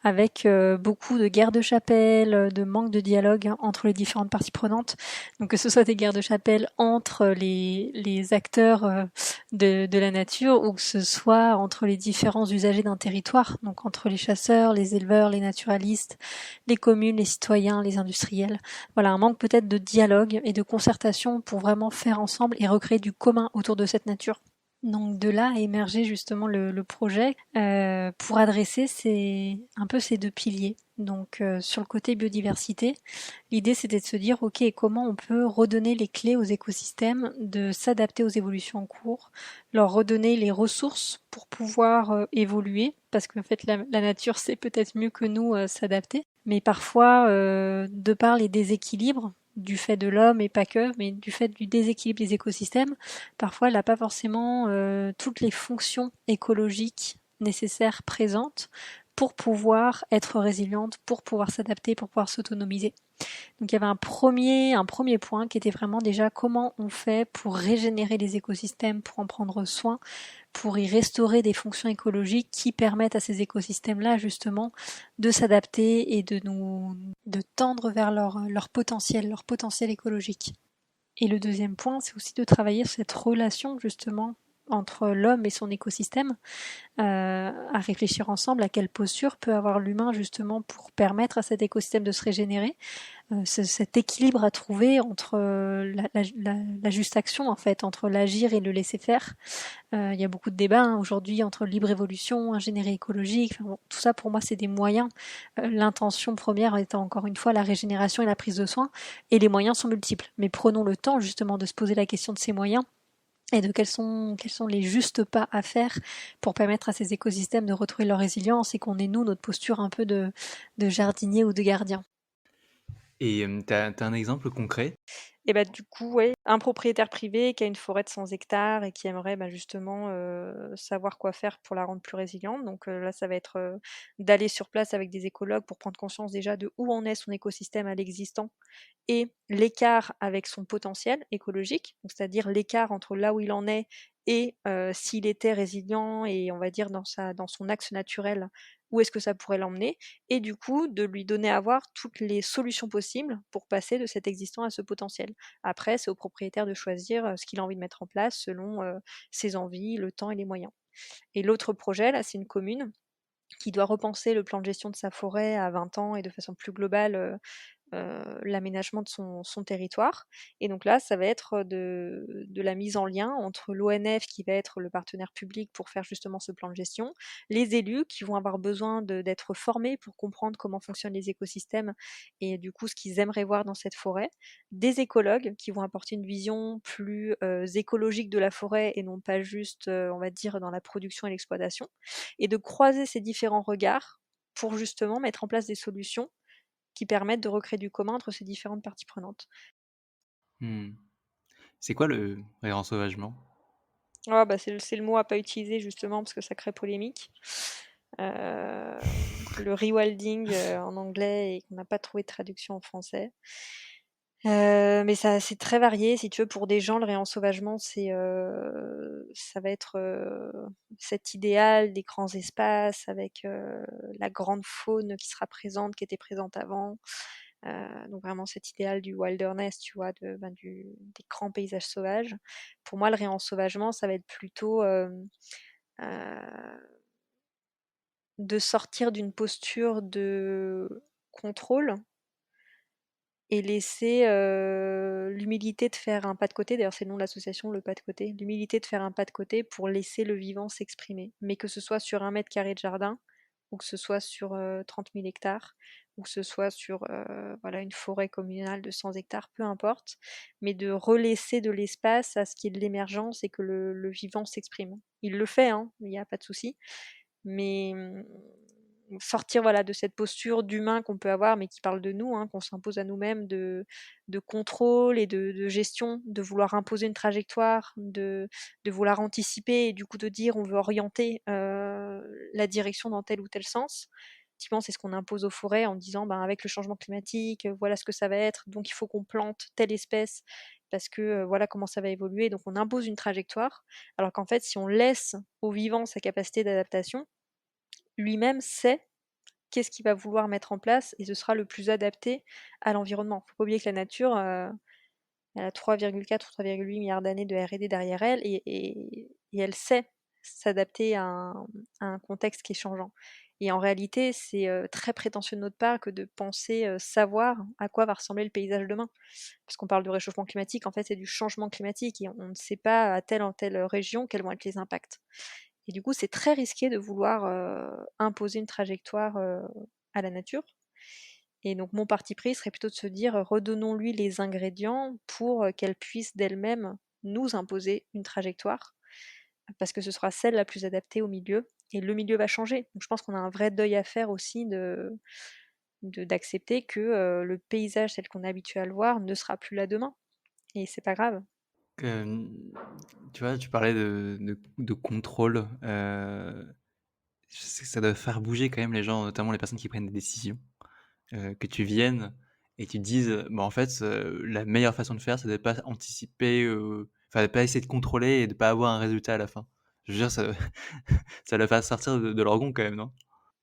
avec beaucoup de guerres de chapelle, de manque de dialogue entre les différentes parties prenantes. Donc que ce soit des guerres de chapelle entre les acteurs de la nature, ou que ce soit entre les différents usagers d'un territoire, donc entre les chasseurs, les éleveurs, les naturalistes, les communes, les citoyens, les industriels. Voilà, un manque peut-être de dialogue et de concertation pour vraiment faire ensemble et recréer du commun autour de cette nature. Donc de là a émergé justement le projet pour adresser un peu ces deux piliers. Donc sur le côté biodiversité, l'idée c'était de se dire ok, comment on peut redonner les clés aux écosystèmes, de s'adapter aux évolutions en cours, leur redonner les ressources pour pouvoir évoluer, parce qu'en fait la nature sait peut-être mieux que nous s'adapter, mais parfois de par les déséquilibres du fait de l'homme et pas que, mais du fait du déséquilibre des écosystèmes, parfois elle n'a pas forcément toutes les fonctions écologiques nécessaires présentes pour pouvoir être résiliente, pour pouvoir s'adapter, pour pouvoir s'autonomiser. Donc il y avait un premier point qui était vraiment déjà comment on fait pour régénérer les écosystèmes, pour en prendre soin, pour y restaurer des fonctions écologiques qui permettent à ces écosystèmes-là justement de s'adapter et de tendre vers leur potentiel écologique. Et le deuxième point, c'est aussi de travailler sur cette relation justement entre l'homme et son écosystème, à réfléchir ensemble à quelle posture peut avoir l'humain justement pour permettre à cet écosystème de se régénérer, cet équilibre à trouver entre la juste action en fait, entre l'agir et le laisser faire. Il y a beaucoup de débats hein, aujourd'hui entre libre évolution, ingénierie écologique, enfin, bon, tout ça pour moi c'est des moyens. L'intention première étant encore une fois la régénération et la prise de soin, et les moyens sont multiples. Mais prenons le temps justement de se poser la question de ces moyens et de quels sont les justes pas à faire pour permettre à ces écosystèmes de retrouver leur résilience et qu'on ait nous notre posture un peu de jardinier ou de gardien. Et tu un exemple concret? Et bah, du coup, ouais, un propriétaire privé qui a une forêt de 100 hectares et qui aimerait, bah, justement, savoir quoi faire pour la rendre plus résiliente. Donc, là, ça va être, d'aller sur place avec des écologues pour prendre conscience déjà de où en est son écosystème à l'existant et l'écart avec son potentiel écologique, donc c'est-à-dire l'écart entre là où il en est et s'il était résilient et on va dire dans son axe naturel, où est-ce que ça pourrait l'emmener? Et du coup, de lui donner à voir toutes les solutions possibles pour passer de cet existant à ce potentiel. Après, c'est au propriétaire de choisir, ce qu'il a envie de mettre en place selon, ses envies, le temps et les moyens. Et l'autre projet, là, c'est une commune qui doit repenser le plan de gestion de sa forêt à 20 ans et de façon plus globale, l'aménagement de son territoire. Et donc là, ça va être de la mise en lien entre l'ONF qui va être le partenaire public pour faire justement ce plan de gestion, les élus qui vont avoir besoin d'être formés pour comprendre comment fonctionnent les écosystèmes et du coup ce qu'ils aimeraient voir dans cette forêt, des écologues qui vont apporter une vision plus écologique de la forêt et non pas juste, on va dire, dans la production et l'exploitation, et de croiser ces différents regards pour justement mettre en place des solutions qui permettent de recréer du commun entre ces différentes parties prenantes. Mmh. C'est quoi le réensauvagement? Ah bah, c'est le mot à pas utiliser justement parce que ça crée polémique. Heu, le rewilding, en anglais et qu'on n'a pas trouvé de traduction en français. Mais ça c'est très varié. Si tu veux, pour des gens, le réensauvagement, ça va être, cet idéal des grands espaces avec, la grande faune qui sera présente, qui était présente avant. Donc vraiment cet idéal du wilderness, tu vois? Des grands paysages sauvages. Pour moi, le réensauvagement, ça va être plutôt, heu, de sortir d'une posture de contrôle et laisser, l'humilité de faire un pas de côté. D'ailleurs, c'est le nom de l'association, le pas de côté. L'humilité de faire un pas de côté pour laisser le vivant s'exprimer. Mais que ce soit sur 1 m² de jardin ou que ce soit sur, 30 000 hectares ou que ce soit sur, voilà, une forêt communale de 100 hectares, peu importe, mais de relaisser de l'espace à ce qu'il y ait de l'émergence et que le vivant s'exprime. Il le fait, hein, il y a pas de souci, mais sortir voilà de cette posture d'humain qu'on peut avoir, mais qui parle de nous, hein, qu'on s'impose à nous-mêmes, de contrôle et de gestion, de vouloir imposer une trajectoire, de vouloir anticiper et du coup de dire on veut orienter la direction dans tel ou tel sens. Typiquement, c'est ce qu'on impose aux forêts en disant ben, avec le changement climatique, voilà ce que ça va être, donc il faut qu'on plante telle espèce parce que voilà comment ça va évoluer. Donc on impose une trajectoire, alors qu'en fait, si on laisse au vivant sa capacité d'adaptation, lui-même sait qu'est-ce qu'il va vouloir mettre en place et ce sera le plus adapté à l'environnement. Faut pas oublier que la nature, elle a 3,4 ou 3,8 milliards d'années de R&D derrière elle et elle sait s'adapter à un contexte qui est changeant. Et en réalité, c'est très prétentieux de notre part que de penser savoir à quoi va ressembler le paysage demain. Parce qu'on parle de réchauffement climatique, en fait, c'est du changement climatique et on ne sait pas à telle ou telle région quels vont être les impacts. Et du coup, c'est très risqué de vouloir imposer une trajectoire à la nature. Et donc, mon parti pris serait plutôt de se dire redonnons-lui les ingrédients pour qu'elle puisse d'elle-même nous imposer une trajectoire, parce que ce sera celle la plus adaptée au milieu. Et le milieu va changer. Donc, je pense qu'on a un vrai deuil à faire aussi d'accepter que le paysage tel qu'on est habitué à le voir ne sera plus là demain. Et c'est pas grave. Hem, Tu vois, tu parlais de contrôle, je sais que ça doit faire bouger quand même les gens, notamment les personnes qui prennent des décisions, que tu viennes et tu te dises, «Bah, en fait, la meilleure façon de faire, c'est de pas anticiper, enfin, de pas essayer de contrôler et de pas avoir un résultat à la fin». Je veux dire, ça ça doit faire sortir de leur gond quand même, non?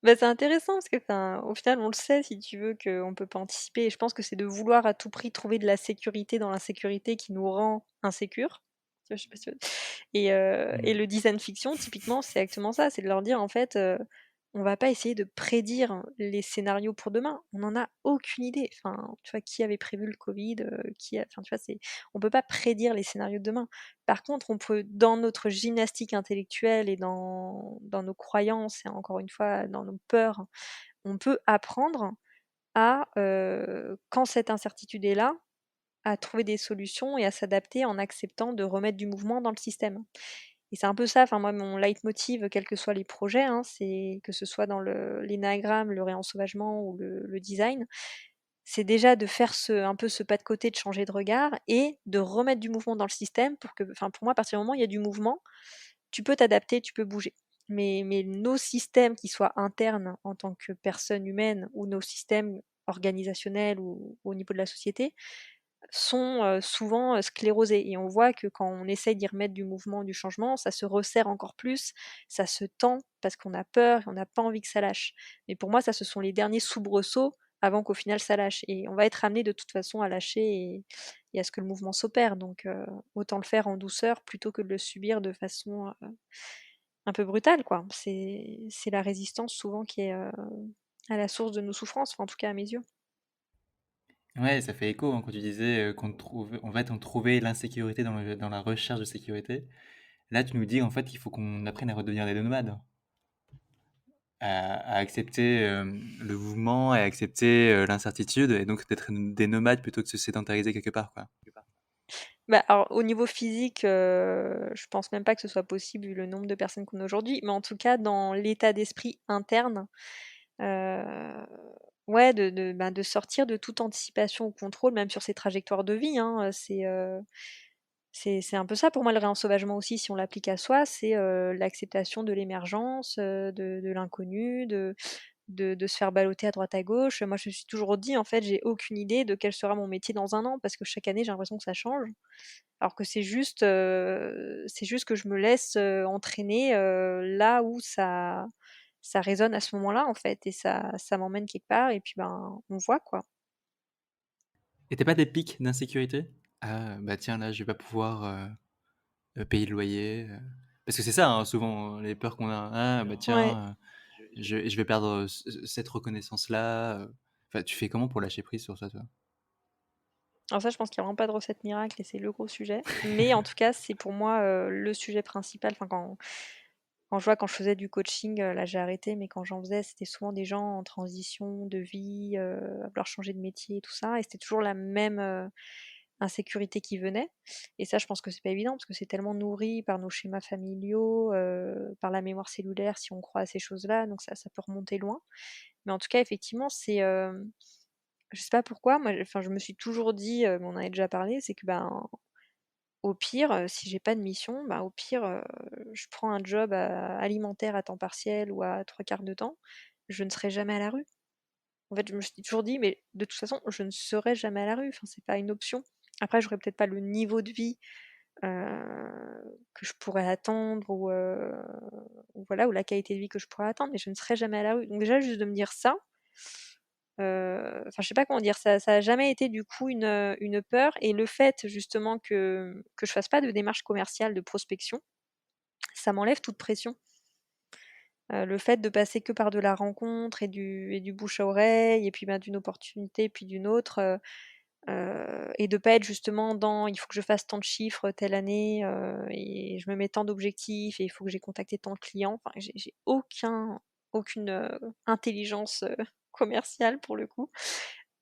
Bah, c'est intéressant parce que, enfin, au final, on le sait, si tu veux, qu'on peut pas anticiper et je pense que c'est de vouloir à tout prix trouver de la sécurité dans l'insécurité qui nous rend insécures. Tu vois, je sais pas si tu vois? Et Mmh. le design fiction, typiquement, c'est exactement ça, c'est de leur dire, en fait, on va pas essayer de prédire les scénarios pour demain. On en a aucune idée. Enfin, tu vois, qui avait prévu le covid? Enfin, tu vois, on peut pas prédire les scénarios de demain. Par contre, on peut, dans notre gymnastique intellectuelle et dans nos croyances et encore une fois, dans nos peurs, on peut apprendre à, quand cette incertitude est là, à trouver des solutions et à s'adapter en acceptant de remettre du mouvement dans le système. Et c'est un peu ça, enfin moi mon leitmotiv, quels que soient les projets, hein, c'est que ce soit dans l'énagramme, le réensauvagement ou le design, c'est déjà de faire un peu ce pas de côté, de changer de regard et de remettre du mouvement dans le système pour moi, à partir du moment où il y a du mouvement, tu peux t'adapter, tu peux bouger. Mais nos systèmes, qui soient internes en tant que personne humaine ou nos systèmes organisationnels ou au niveau de la société, sont souvent sclérosés. Et on voit que quand on essaye d'y remettre du mouvement, du changement, ça se resserre encore plus, ça se tend parce qu'on a peur, on n'a pas envie que ça lâche. Mais pour moi, ça, ce sont les derniers soubresauts avant qu'au final ça lâche. Et on va être amené de toute façon à lâcher et à ce que le mouvement s'opère. Donc autant le faire en douceur plutôt que de le subir de façon un peu brutale, quoi. C'est la résistance souvent qui est à la source de nos souffrances, enfin, en tout cas à mes yeux. Ouais, ça fait écho hein, quand tu disais qu'on trouve, en fait, on trouvait l'insécurité dans la recherche de sécurité. Là, tu nous dis en fait qu'il faut qu'on apprenne à redevenir des nomades, à accepter le mouvement et à accepter l'incertitude, et donc d'être des nomades plutôt que de se sédentariser quelque part, quoi. Bah, alors au niveau physique, je pense même pas que ce soit possible vu le nombre de personnes qu'on a aujourd'hui, mais en tout cas dans l'état d'esprit interne, heu, ouais de sortir de toute anticipation ou contrôle, même sur ses trajectoires de vie, hein, c'est un peu ça pour moi le réensauvagement aussi si on l'applique à soi, c'est, l'acceptation de l'émergence, de l'inconnu, de se faire balloter à droite à gauche. Moi je me suis toujours dit en fait: «J'ai aucune idée de quel sera mon métier dans un an» parce que chaque année j'ai l'impression que ça change. Alors que c'est juste que je me laisse, entraîner, là où ça résonne à ce moment-là, en fait et ça m'emmène quelque part et puis, ben, on voit, quoi. Et t'as pas des pics d'insécurité? Ah, bah tiens, là, je vais pas pouvoir payer le loyer. Parce que c'est ça, hein, souvent, les peurs qu'on a. Ah, bah Ouais. tiens, je vais perdre cette reconnaissance-là. Enfin, tu fais comment pour lâcher prise sur ça, toi? Alors ça, je pense qu'il y a vraiment pas de recette miracle et c'est le gros sujet. Mais en tout cas, c'est pour moi, le sujet principal. Enfin, quand je faisais du coaching, là, j'ai arrêté, mais quand j'en faisais, c'était souvent des gens en transition de vie, à vouloir changer de métier et tout ça et c'était toujours la même, insécurité qui venait et ça je pense que c'est pas évident parce que c'est tellement nourri par nos schémas familiaux, par la mémoire cellulaire si on croit à ces choses-là, donc ça peut remonter loin. Mais en tout cas effectivement je sais pas pourquoi, moi enfin je me suis toujours dit, mais on en avait déjà parlé, c'est que, ben, au pire, si j'ai pas de mission, bah, au pire, je prends un job, alimentaire à temps partiel ou à 3/4 de temps, je ne serai jamais à la rue. En fait, je me suis toujours dit: «Mais de toute façon, je ne serai jamais à la rue, enfin, c'est pas une option». Après, j'aurais peut-être pas le niveau de vie, que je pourrais attendre ou voilà, ou la qualité de vie que je pourrais attendre, mais je ne serai jamais à la rue. Donc déjà, juste de me dire ça, enfin, je sais pas comment dire, ça a jamais été du coup une peur et le fait justement que je fasse pas de démarche commerciale, de prospection, ça m'enlève toute pression. Le fait de passer que par de la rencontre et du bouche à oreille et puis, ben, d'une opportunité puis d'une autre, et de pas être justement dans: «Il faut que je fasse tant de chiffres telle année, et je me mets tant d'objectifs et il faut que j'ai contacté tant de clients». Enfin, j'ai aucune, intelligence, commerciale pour le coup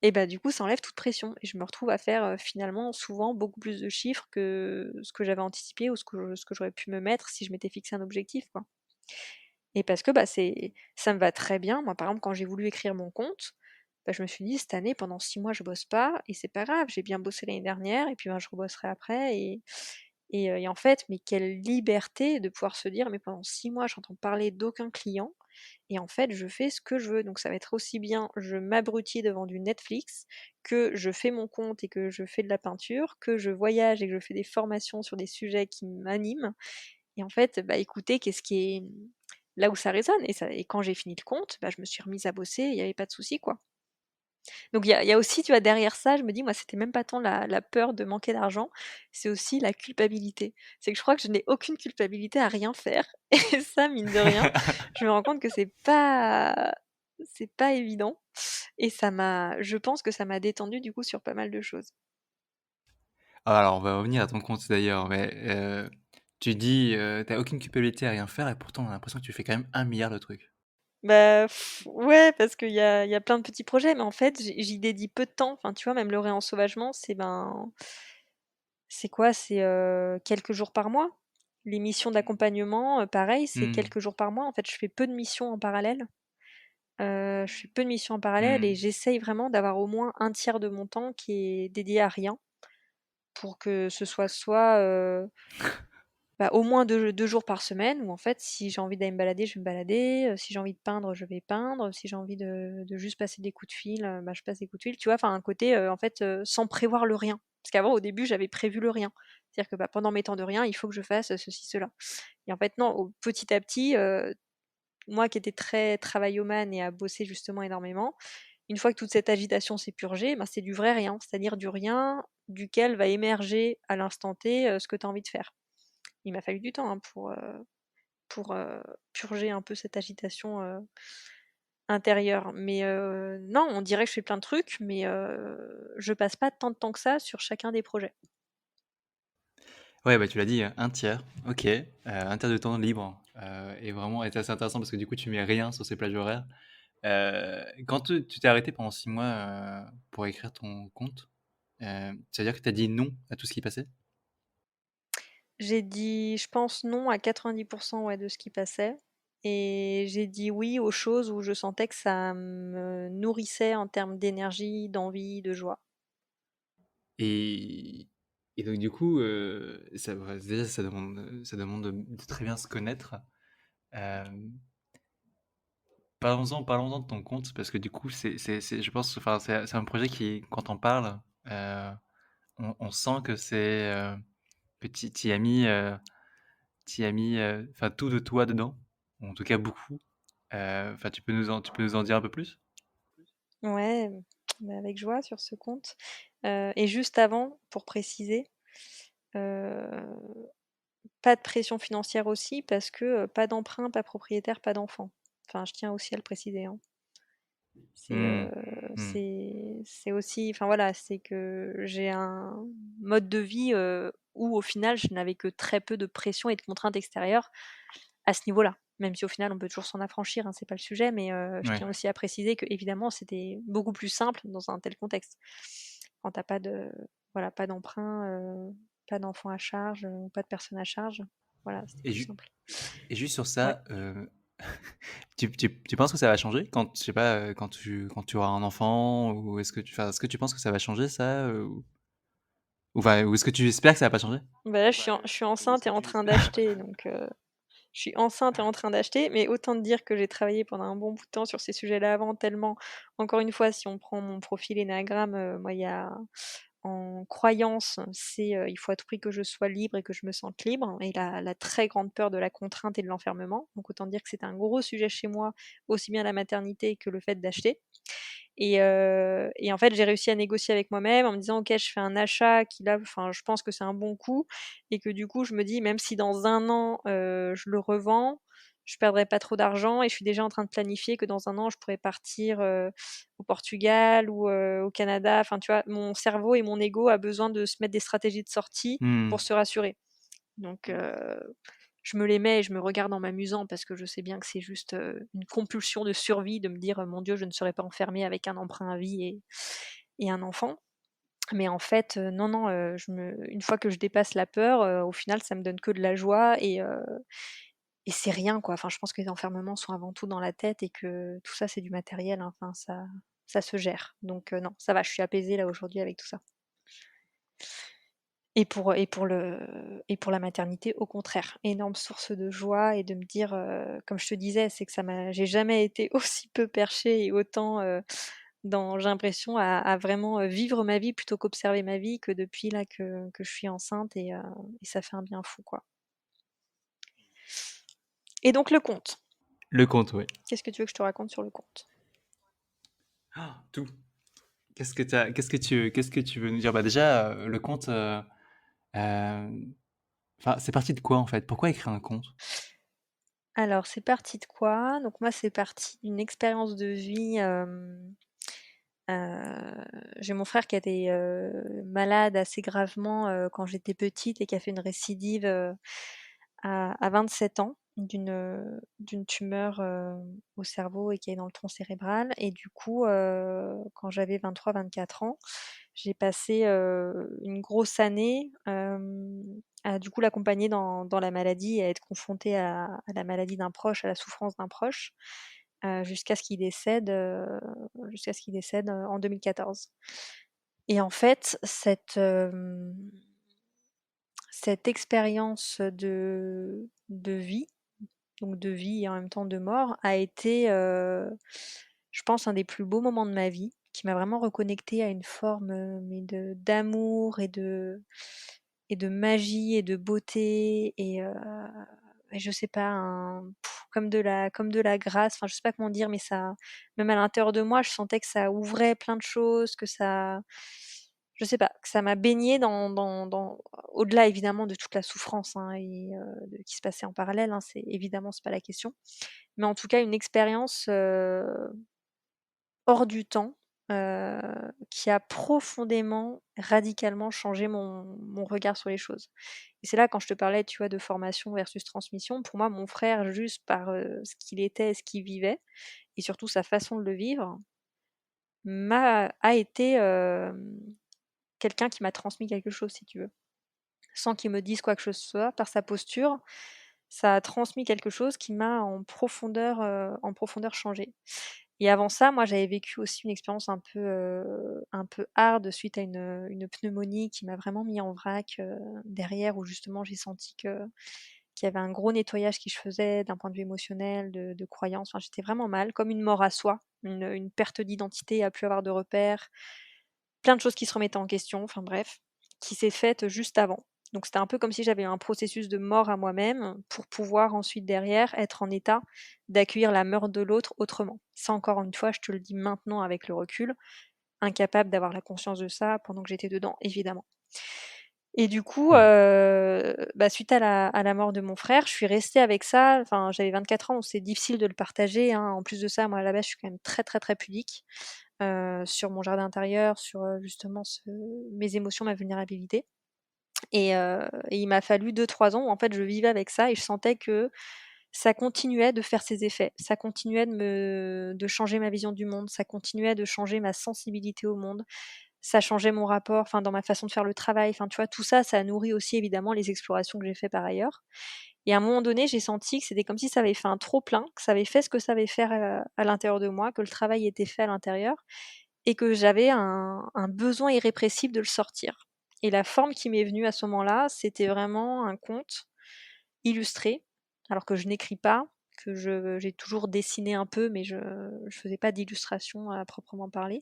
et bah, du coup, ça enlève toute pression et je me retrouve à faire, finalement souvent beaucoup plus de chiffres que ce que j'avais anticipé ou ce que j'aurais pu me mettre si je m'étais fixé un objectif, quoi. Et parce que, bah, ça me va très bien. Moi, par exemple, quand j'ai voulu écrire mon compte, bah, je me suis dit: «Cette année, pendant 6 mois, je bosse pas et c'est pas grave, j'ai bien bossé l'année dernière et puis, ben, je rebosserai après» et en fait, mais quelle liberté de pouvoir se dire: «Mais pendant 6 mois, j'entends parler d'aucun client et en fait, je fais ce que je veux». Donc ça va être aussi bien je m'abrutis devant du Netflix, que je fais mon compte et que je fais de la peinture, que je voyage et que je fais des formations sur des sujets qui m'animent et en fait, bah, écoutez, qu'est-ce qui est là où ça résonne et quand j'ai fini le compte, bah, je me suis remise à bosser, il y avait pas de souci, quoi. Donc il y a aussi, tu vois, derrière ça, je me dis, moi, c'était même pas tant la peur de manquer d'argent, c'est aussi la culpabilité. C'est que je crois que je n'ai aucune culpabilité à rien faire et ça, mine de rien, je me rends compte que c'est pas évident et je pense que ça m'a détendue, du coup, sur pas mal de choses. Ah, alors, on va revenir à ton compte d'ailleurs, mais tu dis, tu aucune culpabilité à rien faire et pourtant on a l'impression que tu fais quand même 1 milliard de trucs. Bah, ouais, parce qu'il y a plein de petits projets, mais en fait, j'y dédie peu de temps. Enfin, tu vois, même le réensauvagement, c'est quoi? C'est, quelques jours par mois. Les missions d'accompagnement, pareil, c'est Mmh. quelques jours par mois. En fait, je fais peu de missions en parallèle. je fais peu de missions en parallèle et Mmh. j'essaye vraiment d'avoir au moins un tiers de mon temps qui est dédié à rien pour que ce soit, bah, au moins 2 jours par semaine où en fait, si j'ai envie d'aller me balader, je vais me balader, si j'ai envie de peindre, je vais peindre, si j'ai envie de juste passer des coups de fil, bah, je passe des coups de fil, tu vois? Enfin, un côté, en fait, sans prévoir le rien. Parce qu'avant, au début, j'avais prévu le rien. C'est-à-dire que, bah, pendant mes temps de rien, il faut que je fasse, ceci, cela. Et en fait, non, au petit à petit, moi qui étais très travaillomane et à bosser justement énormément, une fois que toute cette agitation s'est purgée, ben, c'est du vrai rien, c'est-à-dire du rien duquel va émerger à l'instant T, ce que tu as envie de faire. Il m'a fallu du temps, hein, pour purger un peu cette agitation, intérieure. Mais non, on dirait que je fais plein de trucs, mais je passe pas tant de temps que ça sur chacun des projets. Ouais, bah, tu l'as dit, 1 tiers, OK, 1 tiers de temps libre, et vraiment et c'est assez intéressant parce que du coup, tu mets rien sur ces plages horaires. Quand tu t'es arrêté pendant 6 mois, pour écrire ton conte, ça veut dire que tu as dit non à tout ce qui passait? J'ai dit, je pense, non à 90 ouais, de ce qui passait et j'ai dit oui aux choses où je sentais que ça me nourrissait en termes d'énergie, d'envie, de joie. Et et donc du coup, ça bah, déjà ça demande de très bien se connaître. Hem, parlons-en de ton compte parce que du coup c'est je pense enfin c'est un projet qui quand on parle, on sent que que tu as mis, enfin tout de toi dedans, ou en tout cas beaucoup. Enfin tu peux nous en dire un peu plus? Ouais, bah, avec joie sur ce compte. Et juste avant, pour préciser, heu, pas de pression financière aussi parce que, pas d'emprunt, pas propriétaire, pas d'enfant. Enfin, je tiens aussi à le préciser, hein. C'est, Mmh. Mmh. c'est aussi enfin voilà, c'est que j'ai un mode de vie, où au final je n'avais que très peu de pression et de contraintes extérieures à ce niveau-là. Même si au final on peut toujours s'en affranchir, hein, c'est pas le sujet, mais je Ouais. tiens aussi à préciser qu'évidemment c'était beaucoup plus simple dans un tel contexte. Quand tu as pas de voilà, pas d'emprunt, pas d'enfant à charge, pas de personne à charge, voilà, c'était Et plus ju simple. et juste sur Ouais. ça, tu penses que ça va changer quand je sais pas, quand tu auras un enfant ou est-ce que tu penses que ça va changer ça, ou est-ce que tu espères que ça va pas changer? Bah, là je suis enceinte et en train d'acheter donc je suis enceinte et en train d'acheter, mais autant te dire que j'ai travaillé pendant un bon bout de temps sur ces sujets-là avant, tellement encore une fois, si on prend mon profil énagramme, moi, il y a en croyance, c'est, il faut à tout prix que je sois libre et que je me sente libre et la très grande peur de la contrainte et de l'enfermement. Donc autant dire que c'est un gros sujet chez moi, aussi bien la maternité que le fait d'acheter. Et en fait, j'ai réussi à négocier avec moi-même en me disant: «OK, je fais un achat qui là, enfin, je pense que c'est un bon coup» et que du coup, je me dis: «Même si dans un an, je le revends, je perdrai pas trop d'argent» et je suis déjà en train de planifier que dans un an, je pourrais partir, au Portugal ou, au Canada. Enfin, tu vois? Mon cerveau et mon ego a besoin de se mettre des stratégies de sortie Mmh. pour se rassurer. Donc je me les mets et je me regarde en m'amusant parce que je sais bien que c'est juste, une compulsion de survie de me dire: «Mon Dieu, je ne serai pas enfermée avec un emprunt à vie et un enfant». Mais en fait, non, non, une fois que je dépasse la peur, au final, ça me donne que de la joie et c'est rien, quoi. Enfin, je pense que les enfermements sont avant tout dans la tête et que tout ça, c'est du matériel, hein. Enfin, ça se gère. Donc non, ça va, je suis apaisée là aujourd'hui avec tout ça. Et pour la maternité, au contraire, énorme source de joie et de me dire, comme je te disais, c'est que j'ai jamais été aussi peu perchée et autant, j'ai l'impression à vraiment, vivre ma vie plutôt qu'observer ma vie que depuis là que je suis enceinte et ça fait un bien fou, quoi. Et donc le conte. Le compte, ouais. Qu'est-ce que tu veux que je te raconte sur le conte? Tout. Qu'est-ce que tu veux nous dire? Bah, déjà, le conte, hem, enfin, c'est parti de quoi, en fait? Pourquoi écrire un conte? Alors c'est parti de quoi? Donc moi, c'est parti d'une expérience de vie, j'ai mon frère qui a été, malade assez gravement, quand j'étais petite et qui a fait une récidive, à 27 ans d'une tumeur, au cerveau et qui est dans le tronc cérébral et du coup, quand j'avais 23-24 ans, j'ai passé, une grosse année, à du coup l'accompagner dans la maladie et à être confrontée à la maladie d'un proche, à la souffrance d'un proche jusqu'à ce qu'il décède, en 2014. Et en fait, cette expérience de vie, donc de vie et en même temps de mort, a été, je pense, un des plus beaux moments de ma vie, qui m'a vraiment reconnectée à une forme, mais d'amour et de magie et de beauté et je sais pas, comme de la grâce, enfin je sais pas comment dire, mais ça, même à l'intérieur de moi, je sentais que ça ouvrait plein de choses, que ça, je sais pas, que ça m'a baignée au-delà évidemment de toute la souffrance, hein, qui se passait en parallèle, hein, c'est pas la question, mais en tout cas une expérience hors du temps, heu, qui a profondément, radicalement changé mon regard sur les choses. Et c'est là, quand je te parlais, tu vois, de formation versus transmission, pour moi, mon frère, juste par, ce qu'il était, ce qu'il vivait et surtout sa façon de le vivre, a été, quelqu'un qui m'a transmis quelque chose, si tu veux. Sans qu'il me dise quoi que ce soit, par sa posture, ça a transmis quelque chose qui m'a en profondeur changée. Et avant ça, moi, j'avais vécu aussi une expérience un peu hard suite à une pneumonie qui m'a vraiment mis en vrac, derrière, où justement j'ai senti qu'il y avait un gros nettoyage qui se faisait d'un point de vue émotionnel, de croyances. Enfin, j'étais vraiment mal, comme une mort à soi, une perte d'identité, à plus avoir de repères, plein de choses qui se remettaient en question, enfin bref, qui s'est faite juste avant. Donc c'était un peu comme si j'avais un processus de mort à moi-même pour pouvoir ensuite derrière être en état d'accueillir la mort de l'autre autrement. Ça, encore une fois, je te le dis maintenant avec le recul, incapable d'avoir la conscience de ça pendant que j'étais dedans, évidemment. Et du coup, Hmm. suite à la mort de mon frère, je suis restée avec ça. Enfin, j'avais 24 ans, donc c'est difficile de le partager, hein. En plus de ça, moi à la base, je suis quand même très, très, très pudique, sur mon jardin intérieur, sur, justement mes émotions, ma vulnérabilité. Et il m'a fallu 2-3 ans où en fait je vivais avec ça et je sentais que ça continuait de faire ses effets. Ça continuait de changer ma vision du monde, ça continuait de changer ma sensibilité au monde, ça changeait mon rapport, enfin dans ma façon de faire le travail, enfin tu vois, tout ça, ça nourrit aussi évidemment les explorations que j'ai fait par ailleurs. Et à un moment donné, j'ai senti que c'était comme si ça avait fait un trop plein, que ça avait fait ce que ça avait fait, à l'intérieur de moi, que le travail était fait à l'intérieur et que j'avais un besoin irrépressible de le sortir. Et la forme qui m'est venue à ce moment-là, c'était vraiment un conte illustré, alors que je n'écris pas, j'ai toujours dessiné un peu, mais je faisais pas d'illustration à proprement parler.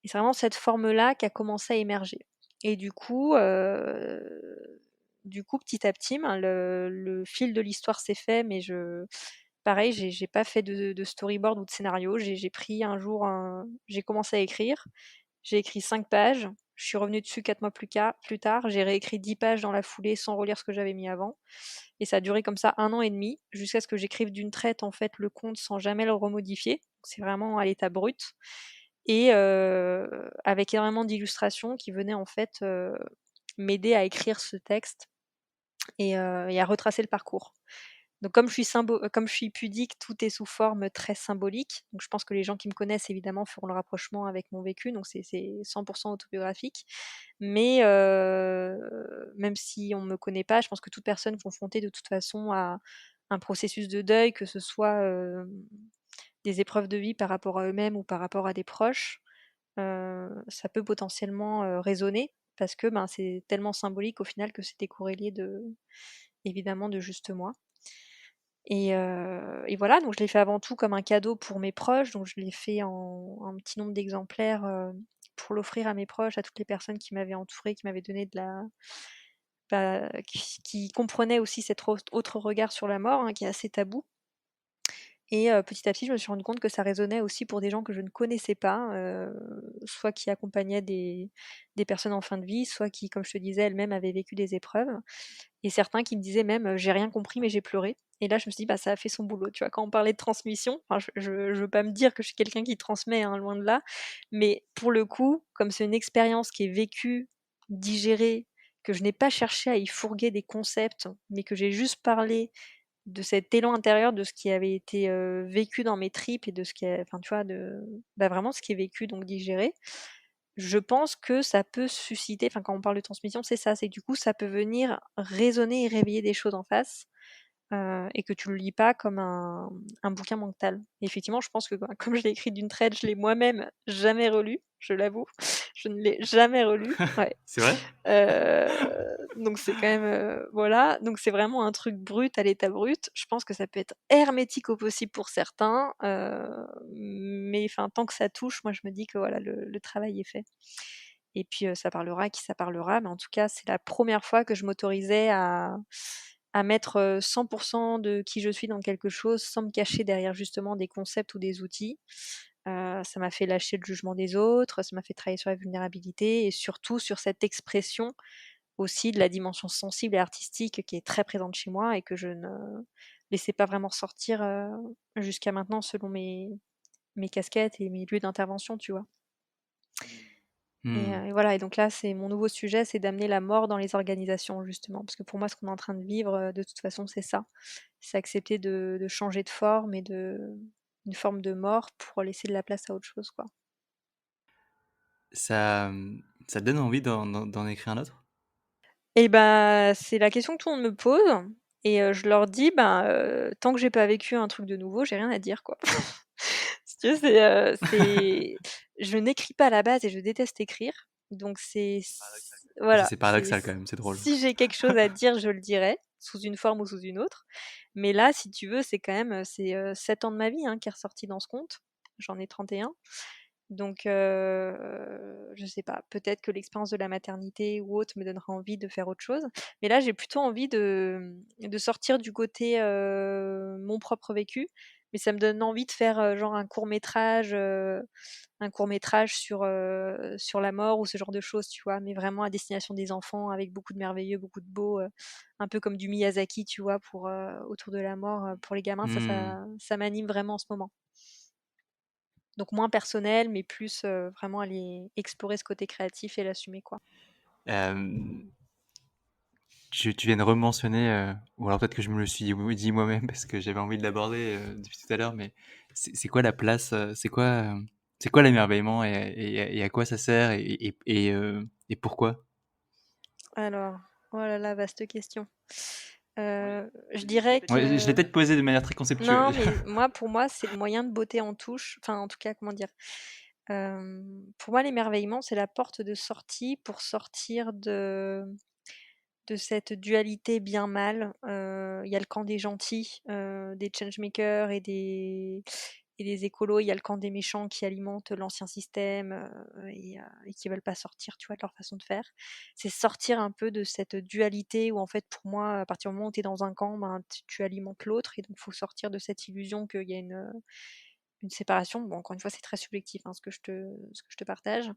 Et c'est vraiment cette forme-là qui a commencé à émerger. Et du coup, petit à petit, ben, le fil de l'histoire s'est fait, mais pareil, j'ai pas fait de storyboard ou de scénario. J'ai pris un jour, j'ai commencé à écrire. J'ai écrit 5 pages. Je suis revenue dessus 4 mois plus tard. J'ai réécrit 10 pages dans la foulée sans relire ce que j'avais mis avant. Et ça a duré comme ça 1 an et demi, jusqu'à ce que j'écrive d'une traite en fait le conte sans jamais le remodifier. C'est vraiment à l'état brut. Et avec énormément d'illustrations qui venaient en fait m'aider à écrire ce texte et à retracer le parcours. Donc comme je suis pudique, tout est sous forme très symbolique. Donc je pense que les gens qui me connaissent évidemment feront le rapprochement avec mon vécu, donc c'est 100% autobiographique. Mais même si on ne me connaît pas, je pense que toute personne confrontée de toute façon à un processus de deuil, que ce soit des épreuves de vie par rapport à eux-mêmes ou par rapport à des proches, ça peut potentiellement résonner parce que ben, c'est tellement symbolique au final que c'est décorrélé évidemment de juste moi. Et voilà, donc je l'ai fait avant tout comme un cadeau pour mes proches, donc je l'ai fait en un petit nombre d'exemplaires, pour l'offrir à mes proches, à toutes les personnes qui m'avaient entourée, qui m'avaient donné qui comprenaient aussi cet autre regard sur la mort, hein, qui est assez tabou. Et petit à petit, je me suis rendue compte que ça résonnait aussi pour des gens que je ne connaissais pas, soit qui accompagnaient des personnes en fin de vie, soit qui, comme je te disais, elles-mêmes avaient vécu des épreuves. Et certains qui me disaient même, «J'ai rien compris, mais j'ai pleuré». Et là, je me suis dit: «Bah, ça a fait son boulot», tu vois? Quand on parlait de transmission, enfin, je veux pas me dire que je suis quelqu'un qui transmet, hein, loin de là, mais pour le coup, comme c'est une expérience qui est vécue, digérée, que je n'ai pas cherché à y fourguer des concepts, mais que j'ai juste parlé de cet élan intérieur, de ce qui avait été, vécu dans mes tripes et de ce qui est enfin, tu vois, vraiment ce qui est vécu, donc digéré. Je pense que ça peut susciter, enfin, quand on parle de transmission, c'est ça, c'est que du coup, ça peut venir résonner et réveiller des choses en face, et que tu le lis pas comme un bouquin mental. Et effectivement, je pense que comme je l'ai écrit d'une traite, je l'ai moi-même jamais relu, je l'avoue. Je ne l'ai jamais relu. Ouais. C'est vrai? Donc c'est quand même voilà, donc c'est vraiment un truc brut à l'état brut. Je pense que ça peut être hermétique au possible pour certains, mais enfin tant que ça touche, moi je me dis que voilà le travail est fait. Et puis ça parlera à qui ça parlera, mais en tout cas c'est la première fois que je m'autorisais à mettre 100% de qui je suis dans quelque chose sans me cacher derrière justement des concepts ou des outils. Ça m'a fait lâcher le jugement des autres, ça m'a fait travailler sur la vulnérabilité et surtout sur cette expression aussi de la dimension sensible et artistique qui est très présente chez moi et que je ne laissais pas vraiment sortir jusqu'à maintenant selon mes casquettes et mes lieux d'intervention, tu vois. Hmm. Et voilà, et donc là, c'est mon nouveau sujet, c'est d'amener la mort dans les organisations, justement. Parce que pour moi, ce qu'on est en train de vivre, de toute façon, c'est ça. C'est accepter de changer de forme et une forme de mort pour laisser de la place à autre chose, quoi. Ça, ça te donne envie d'en écrire un autre? Et bah, c'est la question que tout le monde me pose. Et je leur dis, ben, tant que j'ai pas vécu un truc de nouveau, j'ai rien à dire, quoi. Si tu veux, je n'écris pas à la base et je déteste écrire. Donc voilà, C'est paradoxal quand même, c'est drôle. si j'ai quelque chose à dire, je le dirai, sous une forme ou sous une autre. Mais là, si tu veux, c'est quand même, 7 ans de ma vie, hein, qui est ressorti dans ce compte. J'en ai 31. Donc, je sais pas, peut-être que l'expérience de la maternité ou autre me donnera envie de faire autre chose. Mais là, j'ai plutôt envie de sortir du côté mon propre vécu. Mais ça me donne envie de faire genre un court métrage sur la mort ou ce genre de choses, tu vois. Mais vraiment à destination des enfants, avec beaucoup de merveilleux, beaucoup de beau, un peu comme du Miyazaki, tu vois, pour autour de la mort pour les gamins. Hmm. Ça m'anime vraiment en ce moment. Donc moins personnel, mais plus vraiment aller explorer ce côté créatif et l'assumer, quoi. Euh, tu viens de rementionner, ou alors peut-être que je me le suis dit moi-même parce que j'avais envie de l'aborder depuis tout à l'heure, mais c'est quoi la place, c'est quoi l'émerveillement et à quoi ça sert et pourquoi? Alors, oh là là, vaste question. Je dirais Ouais, je l'ai que peut-être posé de manière très non, conceptuelle. mais moi, pour moi, c'est le moyen de beauté en touche. Enfin, en tout cas, comment dire? Pour moi, l'émerveillement, c'est la porte de sortie pour sortir de cette dualité bien-mal. Il y a le camp des gentils, des changemakers et des écolos. Il y a le camp des méchants qui alimentent l'ancien système et qui veulent pas sortir, tu vois, de leur façon de faire. C'est sortir un peu de cette dualité où, en fait, pour moi, à partir du moment où tu es dans un camp, ben, tu alimentes l'autre. Et donc, il faut sortir de cette illusion qu'il y a une séparation. Bon, encore une fois, c'est très subjectif, hein, ce que je te partage.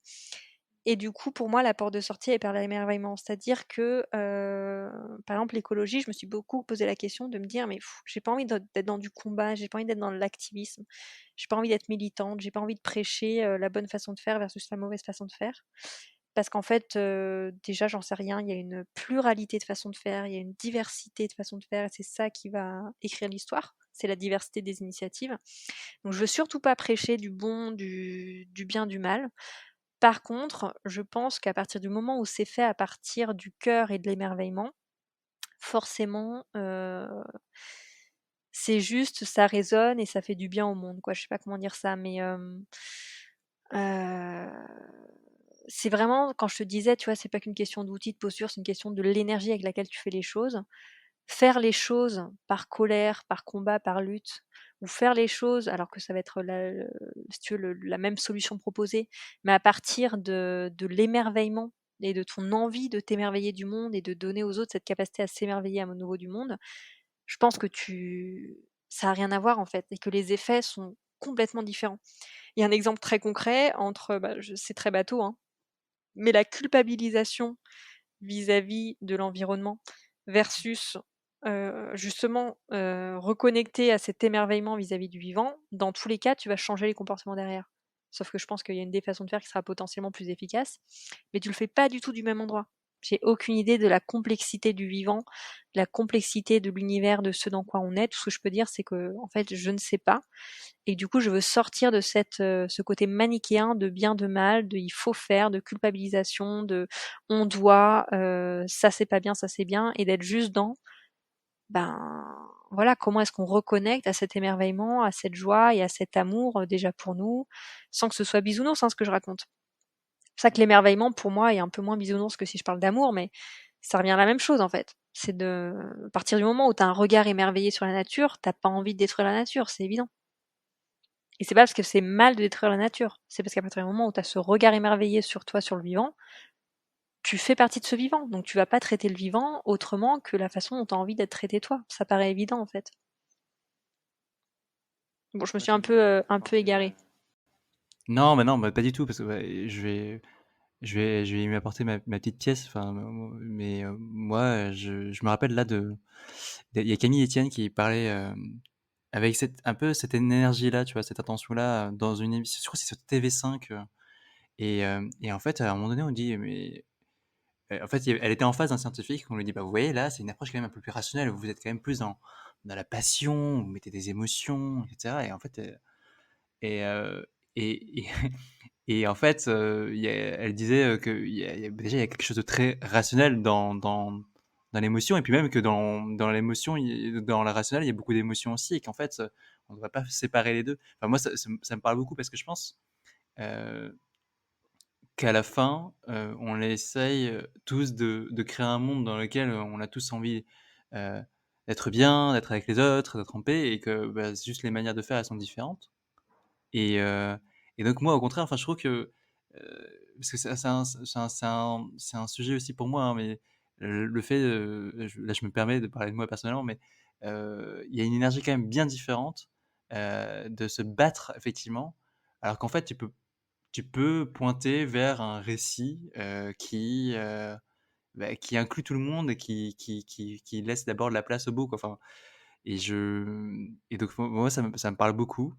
Et du coup, pour moi, la porte de sortie est par l'émerveillement. C'est-à-dire que, par exemple, l'écologie, je me suis beaucoup posé la question de me dire, mais j'ai pas envie d'être dans du combat, j'ai pas envie d'être dans l'activisme, j'ai pas envie d'être militante, j'ai pas envie de prêcher la bonne façon de faire versus la mauvaise façon de faire. Parce qu'en fait, déjà, j'en sais rien, il y a une pluralité de façons de faire, il y a une diversité de façons de faire, et c'est ça qui va écrire l'histoire. C'est la diversité des initiatives. Donc, je veux surtout pas prêcher du bon, du bien, du mal. Par contre, je pense qu'à partir du moment où c'est fait à partir du cœur et de l'émerveillement, forcément, c'est juste, ça résonne et ça fait du bien au monde, quoi. Je sais pas comment dire ça, mais heu, c'est vraiment quand je te disais, tu vois, c'est pas qu'une question d'outils, de posture, c'est une question de l'énergie avec laquelle tu fais les choses. Faire les choses par colère, par combat, par lutte, ou faire les choses alors que ça va être si tu veux, la même solution proposée, mais à partir de l'émerveillement et de ton envie de t'émerveiller du monde et de donner aux autres cette capacité à s'émerveiller à nouveau du monde, je pense que ça a rien à voir en fait et que les effets sont complètement différents. Il y a un exemple très concret entre, c'est très bateau, hein, mais la culpabilisation vis-à-vis de l'environnement versus justement reconnecter à cet émerveillement vis-à-vis du vivant, dans tous les cas, tu vas changer les comportements derrière. Sauf que je pense qu'il y a une des façons de faire qui sera potentiellement plus efficace, mais tu le fais pas du tout du même endroit. J'ai aucune idée de la complexité du vivant, de la complexité de l'univers, de ce dans quoi on est. Tout ce que je peux dire, c'est que en fait, je ne sais pas. Et du coup, je veux sortir de ce côté manichéen de bien, de mal, de il faut faire, de culpabilisation, de on doit, ça c'est pas bien, ça c'est bien, et d'être juste dans, ben, voilà, comment est-ce qu'on reconnecte à cet émerveillement, à cette joie et à cet amour déjà pour nous, sans que ce soit bisounours, ce que je raconte. C'est ça que l'émerveillement, pour moi, est un peu moins bisounours que si je parle d'amour, mais ça revient à la même chose, en fait. C'est à partir du moment où tu as un regard émerveillé sur la nature, t'as pas envie de détruire la nature, c'est évident. Et c'est pas parce que c'est mal de détruire la nature, c'est parce qu'à partir du moment où tu as ce regard émerveillé sur toi, sur le vivant, tu fais partie de ce vivant. Donc tu vas pas traiter le vivant autrement que la façon dont tu as envie d'être traité toi. Ça paraît évident, en fait. Bon, je me suis un peu égarée. Non, mais non, bah, pas du tout, parce que je vais y apporter ma petite pièce. Enfin, mais moi, je me rappelle là il y a Camille Etienne qui parlait avec un peu cette énergie-là, tu vois, cette attention-là, dans une émission, je crois que c'est sur TV5. Et en fait, à un moment donné, on dit, mais en fait, elle était en face d'un scientifique. On lui dit, bah, vous voyez, là, c'est une approche quand même un peu plus rationnelle. Vous êtes quand même plus dans la passion, vous mettez des émotions, etc. Et en fait, et, euh, et, et en fait, elle disait déjà, il y a quelque chose de très rationnel dans l'émotion, et puis même que dans l'émotion, dans la rationnelle, il y a beaucoup d'émotions aussi, et qu'en fait, on ne devrait pas séparer les deux. Enfin, moi, ça me parle beaucoup parce que je pense euh, qu'à la fin, on essaye tous de créer un monde dans lequel on a tous envie euh, d'être bien, d'être avec les autres, d'être en paix, et que bah, c'est juste les manières de faire, elles sont différentes. Et donc moi, au contraire, enfin, je trouve que, parce que c'est un sujet aussi pour moi, hein, mais le fait, là je me permets de parler de moi personnellement, mais il y a une énergie quand même bien différente de se battre effectivement, alors qu'en fait tu peux pointer vers un récit qui inclut tout le monde et qui laisse d'abord de la place au beau, quoi. Enfin, et donc moi ça me parle beaucoup.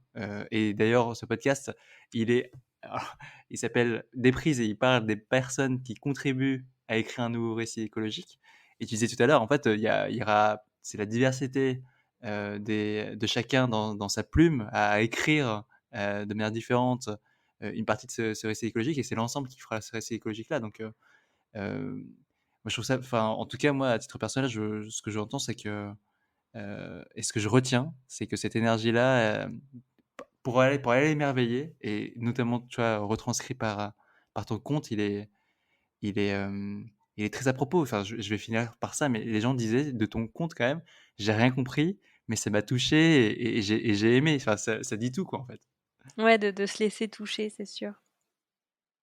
Et d'ailleurs ce podcast, il est alors, il s'appelle Déprise et il parle des personnes qui contribuent à écrire un nouveau récit écologique. Et tu disais tout à l'heure, en fait, il y aura c'est la diversité de chacun dans sa plume à écrire de manière différente une partie de ce récit écologique, et c'est l'ensemble qui fera ce récit écologique là. Donc moi je trouve ça, enfin en tout cas moi à titre personnel, ce que j'entends c'est que et ce que je retiens, c'est que cette énergie-là, pour aller l'émerveiller, et notamment, tu vois, retranscrit par ton conte, il est, il est très à propos. Enfin, je vais finir par ça, mais les gens disaient de ton conte quand même, j'ai rien compris, mais ça m'a touché et j'ai aimé. Enfin, ça dit tout, quoi, en fait. Ouais, de se laisser toucher, c'est sûr.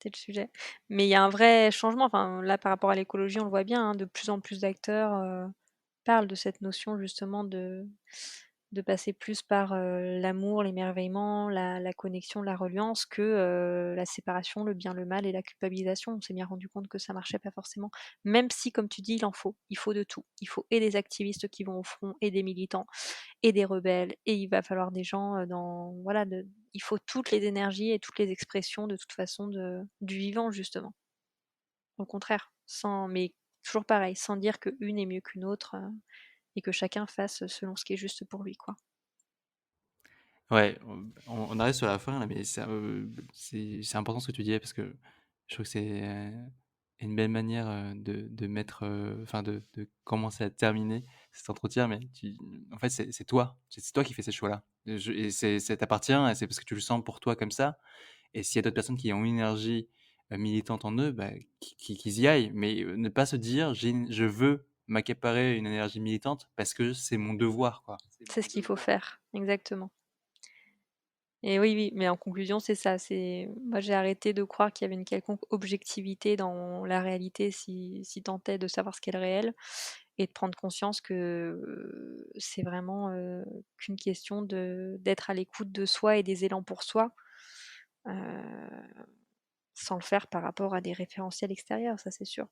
C'est le sujet. Mais il y a un vrai changement. Enfin, là, par rapport à l'écologie, on le voit bien, hein, de plus en plus d'acteurs parlent de cette notion justement de passer plus par l'amour, l'émerveillement, la connexion, la reliance que la séparation, le bien, le mal et la culpabilisation. On s'est bien rendu compte que ça marchait pas forcément. Même si, comme tu dis, il en faut. Il faut de tout. Il faut et des activistes qui vont au front et des militants et des rebelles, et il va falloir des gens voilà, il faut toutes les énergies et toutes les expressions de toute façon du vivant, justement. Au contraire, mais toujours pareil, sans dire qu'une est mieux qu'une autre, et que chacun fasse selon ce qui est juste pour lui, quoi. Ouais, on arrive sur la fin là, mais c'est important ce que tu disais, parce que je trouve que c'est une belle manière de mettre, enfin de commencer à terminer cet entretien. Mais en fait, c'est toi, c'est toi qui fais ces choix-là. Et ça t'appartient, et c'est parce que tu le sens pour toi comme ça. Et s'il y a d'autres personnes qui ont une énergie militante en eux, bah, qu'ils y aillent. Mais ne pas se dire, je veux m'accaparer une énergie militante parce que c'est mon devoir, quoi. C'est ce qu'il faut faire, exactement. Et oui, oui, mais en conclusion, c'est ça. Moi, j'ai arrêté de croire qu'il y avait une quelconque objectivité dans la réalité, si tant est de savoir ce qu'est le réel, et de prendre conscience que c'est vraiment qu'une question d'être à l'écoute de soi et des élans pour soi, euh, sans le faire par rapport à des référentiels extérieurs, ça c'est sûr.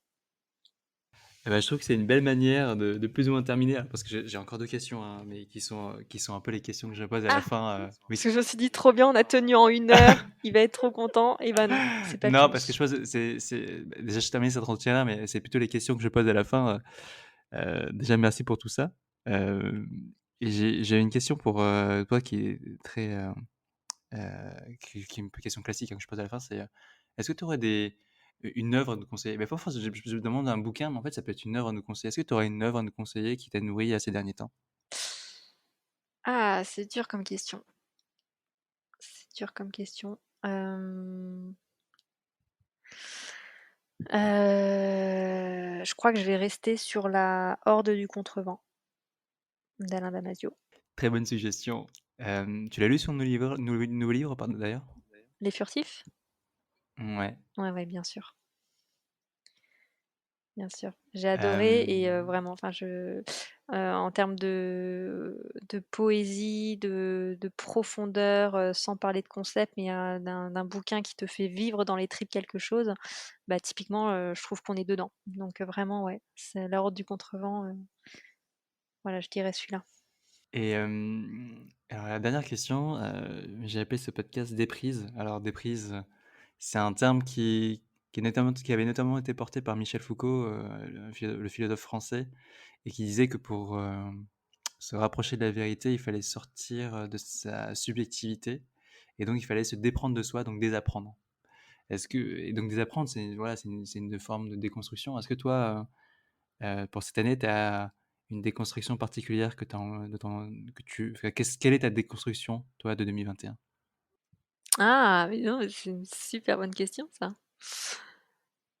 Eh ben, je trouve que c'est une belle manière de plus ou moins terminer, parce que j'ai encore deux questions, hein, mais qui sont un peu les questions que je pose à la Ah, fin. parce Oui. que je me suis dit trop bien, on a tenu en 1 heure, il va être trop content, et ben non, c'est pas Non, parce que je fini. pose, déjà je termine cet entretien-là, mais c'est plutôt les questions que je pose à la fin. Déjà, merci pour tout ça. Euh, et j'ai une question pour toi qui est très, qui est une question classique, hein, que je pose à la fin, c'est est-ce que tu aurais une œuvre à nous conseiller? Ben, parfois, je demande un bouquin, mais en fait, ça peut être une œuvre à nous conseiller. Est-ce que tu aurais une œuvre à nous conseiller qui t'a nourri à ces derniers temps? Ah, c'est dur comme question. C'est dur comme question. Je crois que je vais rester sur la Horde du Contrevent d'Alain Damasio. Très bonne suggestion. Tu l'as lu son nouveau livre, pardon, d'ailleurs? Les Furtifs? Ouais. Ouais, ouais, bien sûr. Bien sûr. J'ai adoré et Euh, vraiment, enfin, en termes de poésie, de profondeur, sans parler de concept, mais d'un bouquin qui te fait vivre dans les tripes quelque chose, bah, typiquement, je trouve qu'on est dedans. Donc vraiment, ouais, c'est La Horde du Contrevent, voilà, je dirais celui-là. Et alors la dernière question, j'ai appelé ce podcast Déprise. Alors déprise, c'est un terme qui avait notamment été porté par Michel Foucault, le philosophe français, et qui disait que pour se rapprocher de la vérité, il fallait sortir de sa subjectivité, et donc il fallait se déprendre de soi, donc désapprendre. Et donc désapprendre, c'est une forme de déconstruction. Est-ce que toi, pour cette année, tu as une déconstruction particulière que quelle est ta déconstruction, toi, de 2021? Ah, mais non, mais c'est une super bonne question ça.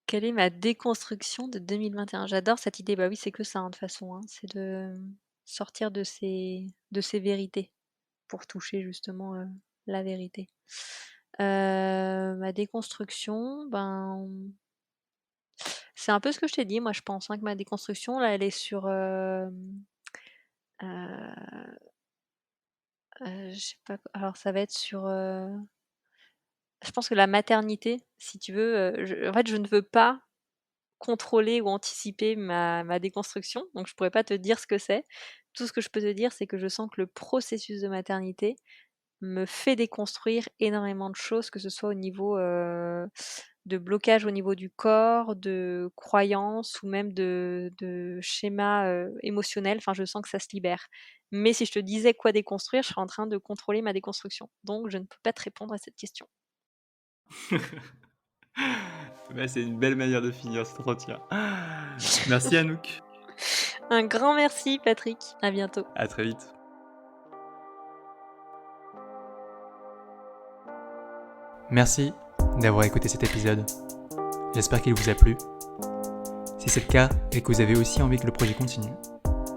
Quelle est ma déconstruction de 2021? J'adore cette idée. Bah oui, c'est que ça, hein, de toute façon, hein, c'est de sortir de ses vérités pour toucher justement la vérité. Ma déconstruction, ben, c'est un peu ce que je t'ai dit, moi je pense, hein, que ma déconstruction, là, elle est sur, euh, je sais pas, alors ça va être sur, je pense que la maternité, si tu veux, en fait, je ne veux pas contrôler ou anticiper ma déconstruction, donc je pourrais pas te dire ce que c'est. Tout ce que je peux te dire, c'est que je sens que le processus de maternité me fait déconstruire énormément de choses, que ce soit au niveau de blocage au niveau du corps, de croyances ou même de schémas émotionnels. Enfin, je sens que ça se libère. Mais si je te disais quoi déconstruire, je serais en train de contrôler ma déconstruction. Donc, je ne peux pas te répondre à cette question. Bah, c'est une belle manière de finir cet entretien. Merci Anouk. Un grand merci, Patrick. À bientôt. À très vite. Merci d'avoir écouté cet épisode. J'espère qu'il vous a plu. Si c'est le cas et que vous avez aussi envie que le projet continue,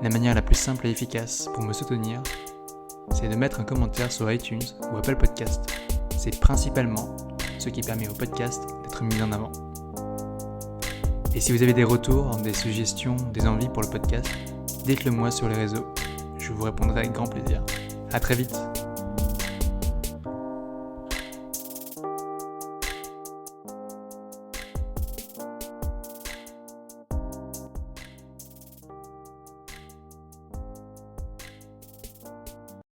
la manière la plus simple et efficace pour me soutenir, c'est de mettre un commentaire sur iTunes ou Apple Podcast. C'est principalement ce qui permet au podcast d'être mis en avant. Et si vous avez des retours, des suggestions, des envies pour le podcast, dites-le moi sur les réseaux. Je vous répondrai avec grand plaisir. À très vite.